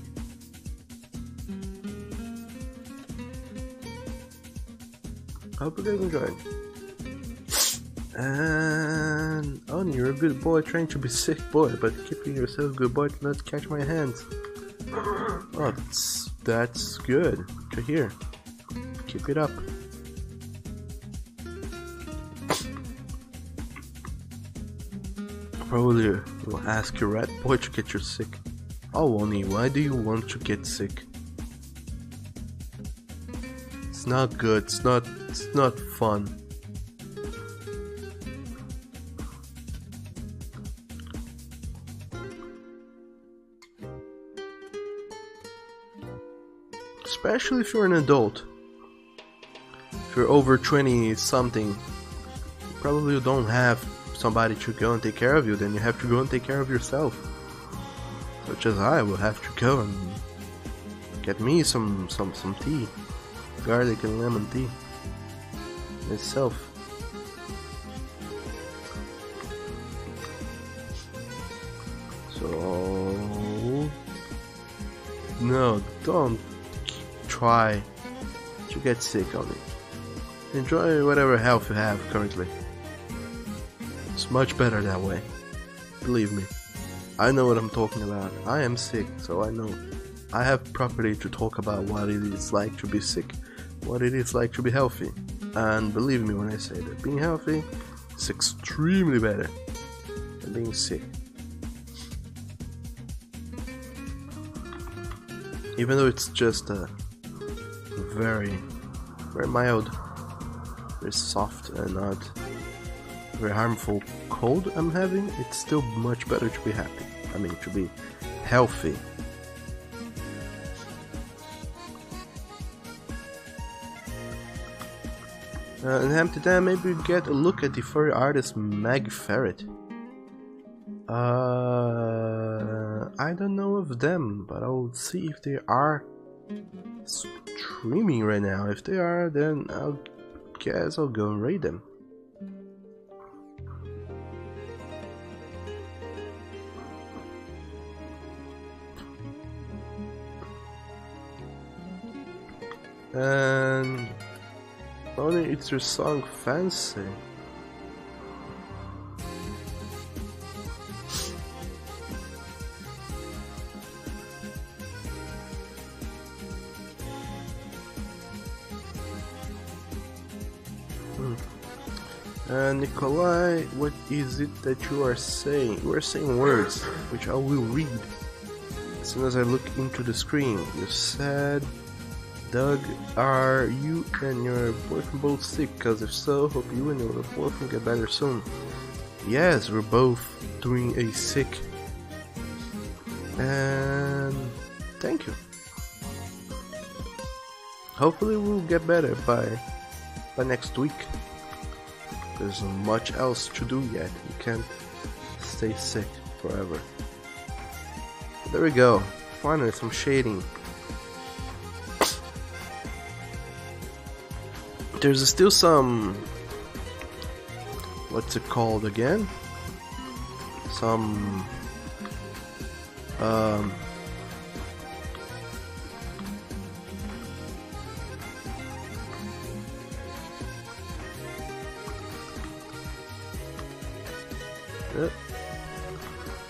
I hope you guys enjoyed. And oh, you're a good boy trying to be sick boy, but keeping yourself good boy to not catch my hands. Oh, that's good to hear. Keep it up. Probably will ask your rat boy to get you sick. Oh, Wonnie, why do you want to get sick? It's not good. It's not fun. Especially if you're an adult. If you're over 20 something, you probably don't have somebody to go and take care of you, then you have to go and take care of yourself. Such as I will have to go and get me some tea. Garlic and lemon tea. Myself. So no, don't try to get sick on it. Enjoy whatever health you have currently. It's much better that way. Believe me. I know what I'm talking about. I am sick, so I know. I have property to talk about what it is like to be sick, what it is like to be healthy. And believe me when I say that being healthy is extremely better than being sick. Even though it's just a very mild, very soft and not very harmful cold I'm having, it's still much better to be happy. I mean, to be healthy. And after that, maybe get a look at the furry artist Mag Ferret. I don't know of them, but I'll see if they are streaming right now. If they are, then I'll guess I'll go and raid them. And only it's your song Fancy. Nikolai, what is it that you are saying? You are saying words, which I will read as soon as I look into the screen. You said, Doug, are you and your boyfriend both sick? Because if so, hope you and your boyfriend get better soon. Yes, we're both doing a sick. And thank you. Hopefully we'll get better by next week. There's not much else to do yet. You can't stay sick forever. There we go. Finally, some shading. There's still some... what's it called again? Some...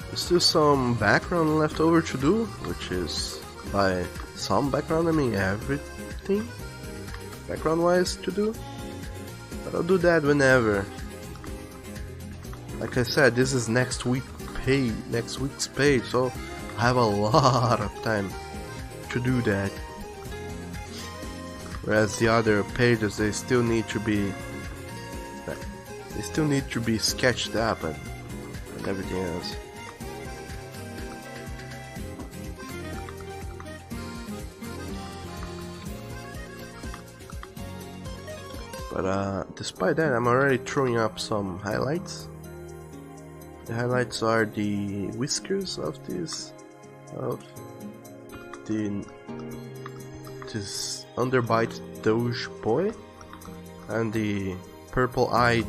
There's still some background left over to do, which is, by some background I mean everything background wise to do, but I'll do that whenever. Like I said, this is next week's page, so I have a lot of time to do that, whereas the other pages, they still need to be sketched up and everything else. But despite that, I'm already throwing up some highlights The highlights are the whiskers of this underbite Doge boy and the purple-eyed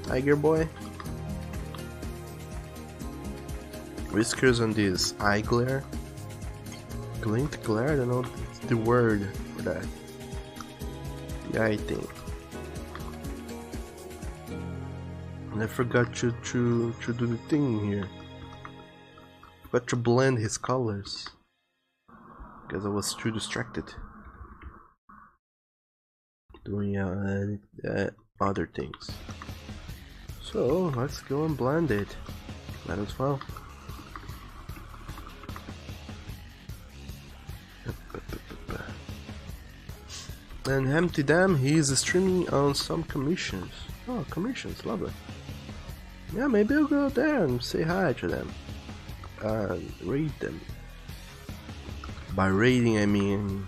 tiger boy. Whiskers and this eye glare. Glint glare? I don't know the word for that. The eye thing. And I forgot to do the thing here. Forgot to blend his colors. Because I was too distracted. Doing other things. So let's go and blend it. Might as well. And Empty Dam, he's streaming on some commissions. Oh, commissions, lovely. Yeah, maybe I'll go there and say hi to them. And raid them. By raiding, I mean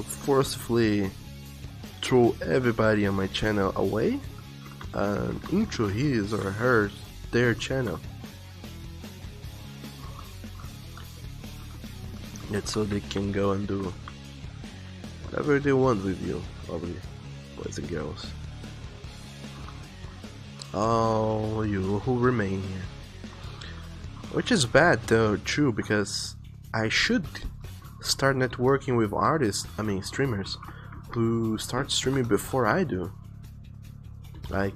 forcefully throw everybody on my channel away and intro his or her their channel. That's so they can go and do whatever they want with you, lovely boys and girls. All you who remain here. Which is bad though, true, because I should start networking with artists, streamers, who start streaming before I do. Like,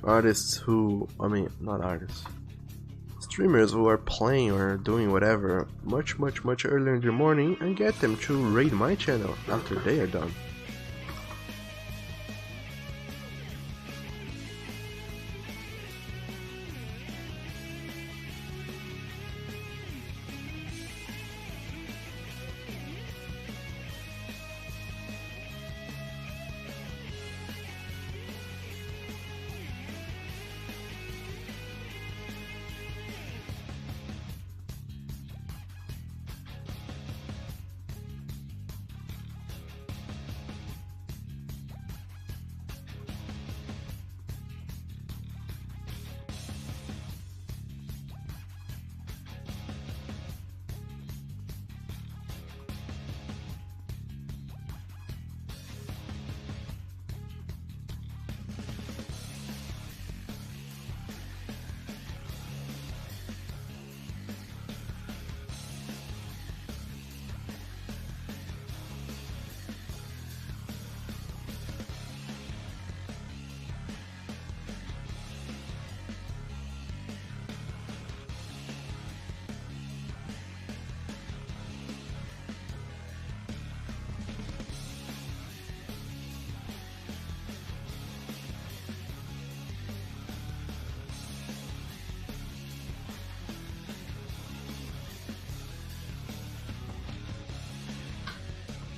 artists who, not artists, streamers who are playing or doing whatever much earlier in the morning and get them to raid my channel after they are done.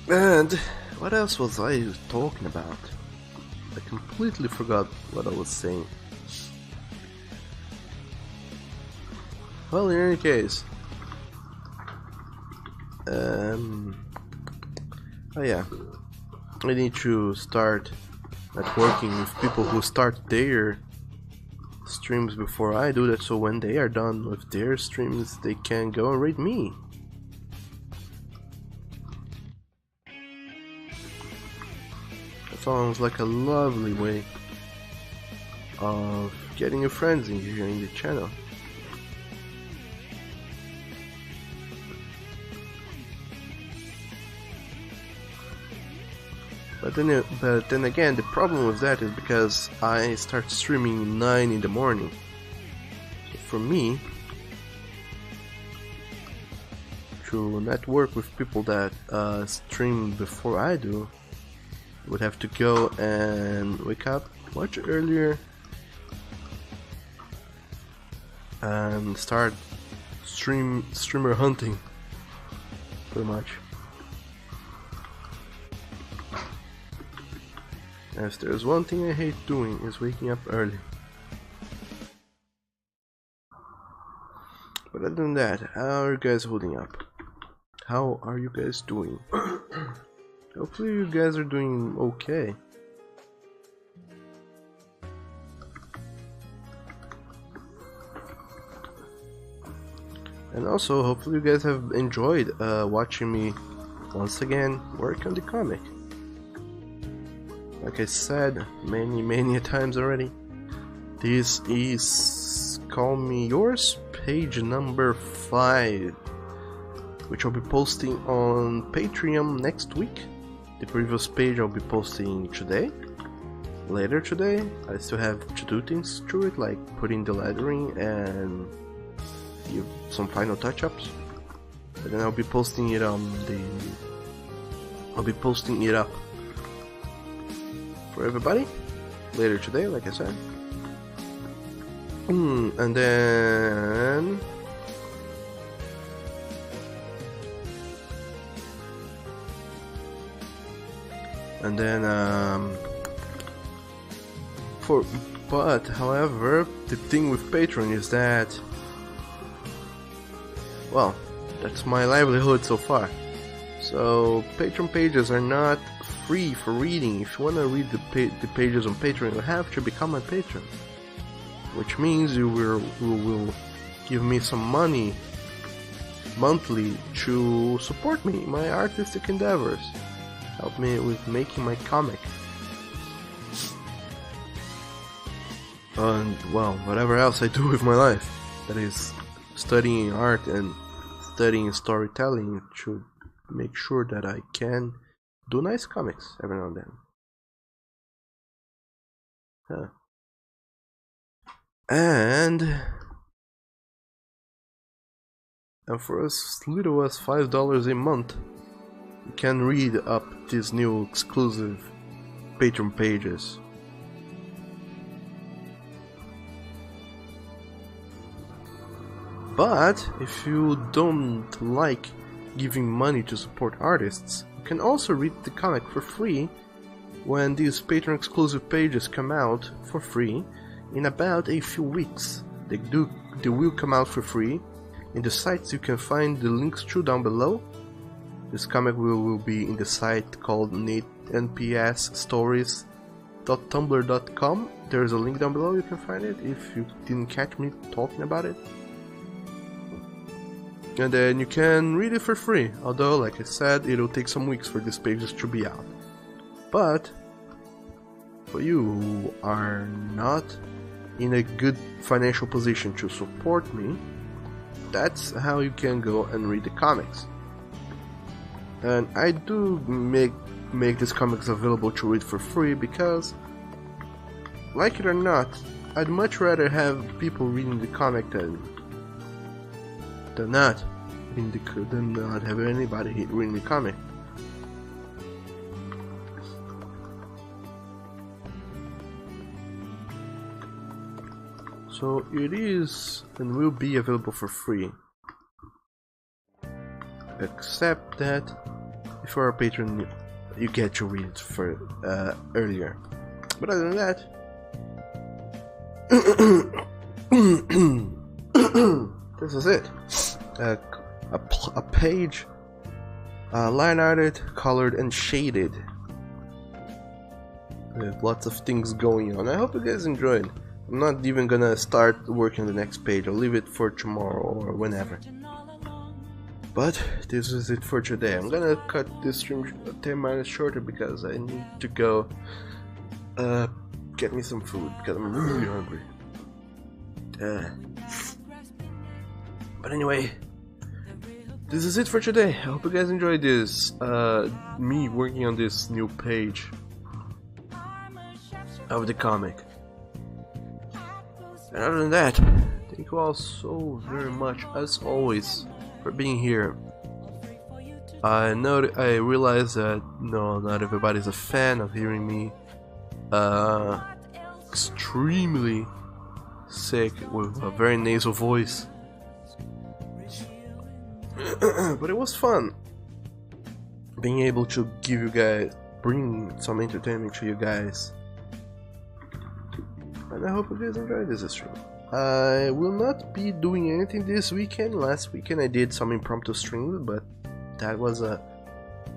And what else was I talking about? I completely forgot what I was saying. Well, in any case, oh yeah, I need to start networking with people who start their streams before I do that, so when they are done with their streams, they can go and raid me. Sounds like a lovely way of getting your friends in here in the channel. But then again, the problem with that is because I start streaming 9 in the morning. So for me to network with people that stream before I do, would have to go and wake up much earlier and start streamer hunting, pretty much. If there's one thing I hate doing is waking up early. But other than that, how are you guys holding up? How are you guys doing? Hopefully you guys are doing okay. And also, hopefully you guys have enjoyed watching me once again work on the comic. Like I said many times already, this is Call Me Yours, page number 5, which I'll be posting on Patreon next week. The previous page I'll be posting today, later today. I still have to do things to it, like putting the lettering and give some final touch-ups. But then I'll be posting it on I'll be posting it up for everybody later today, like I said. And then however, the thing with Patreon is that, well, that's my livelihood so far. So Patreon pages are not free for reading. If you want to read the pages on Patreon, you have to become a patron, which means you will give me some money monthly to support me, my artistic endeavors, help me with making my comic, and well, whatever else I do with my life, that is studying art and studying storytelling, to make sure that I can do nice comics every now and then. And for as little as $5 a month, you can read up these new exclusive Patreon pages. But if you don't like giving money to support artists, you can also read the comic for free when these Patreon exclusive pages come out for free in about a few weeks. They will come out for free in the sites you can find the links to down below. This comic will be in the site called npsstories.tumblr.com. There's a link down below, you can find it if you didn't catch me talking about it. And then you can read it for free, although, like I said, it'll take some weeks for these pages to be out. But for you who are not in a good financial position to support me, that's how you can go and read the comics. And I do make these comics available to read for free because, like it or not, I'd much rather have people reading the comic than not have anybody reading the comic. So it is and will be available for free, except that if you're a patron, you get to read it for earlier. But other than that, this is it. A page, line arted, colored, and shaded, with lots of things going on. I hope you guys enjoyed. I'm not even gonna start working on the next page. I'll leave it for tomorrow or whenever. But this is it for today. I'm gonna cut this stream 10 minutes shorter because I need to go get me some food because I'm really hungry. But anyway, this is it for today. I hope you guys enjoyed this, me working on this new page of the comic. And other than that, thank you all so very much, as always, for being here. I realize that not everybody's a fan of hearing me extremely sick with a very nasal voice. But it was fun being able to bring some entertainment to you guys. And I hope you guys enjoyed this stream. I will not be doing anything this weekend. Last weekend I did some impromptu streams, but that was a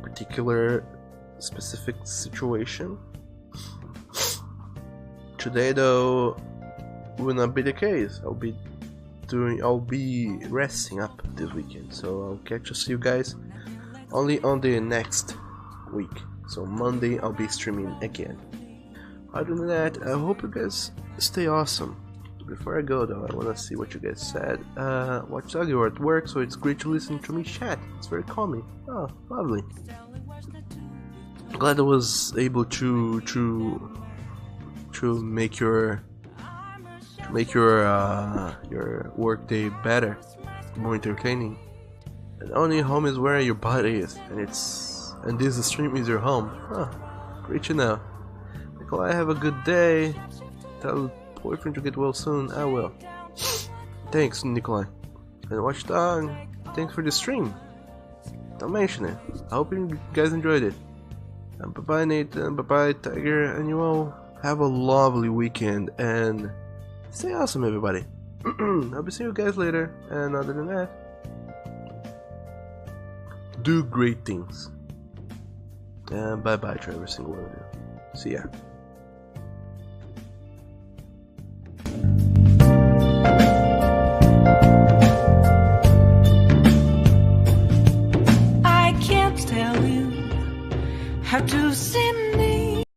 particular specific situation. Today though will not be the case. I'll be I'll be resting up this weekend, so I'll see you guys only on the next week. So Monday I'll be streaming again. Other than that, I hope you guys stay awesome. Before I go though, I wanna see what you guys said. Watch Doggo, you're at work, so it's great to listen to me chat. It's very calming. Oh, lovely. Glad I was able to make your work day better, more entertaining. And only home is where your body is, and this stream is your home. Huh, great to know. Nikolai, have a good day. Tell boyfriend to get well soon. I will. Thanks, Nikolai. And Watchdog, thanks for the stream. Don't mention it. I hope you guys enjoyed it. And bye bye Nathan, bye bye Tiger, and you all have a lovely weekend and stay awesome, everybody. I'll be seeing you guys later, and other than that, do great things. And bye bye to every single one of you. See ya.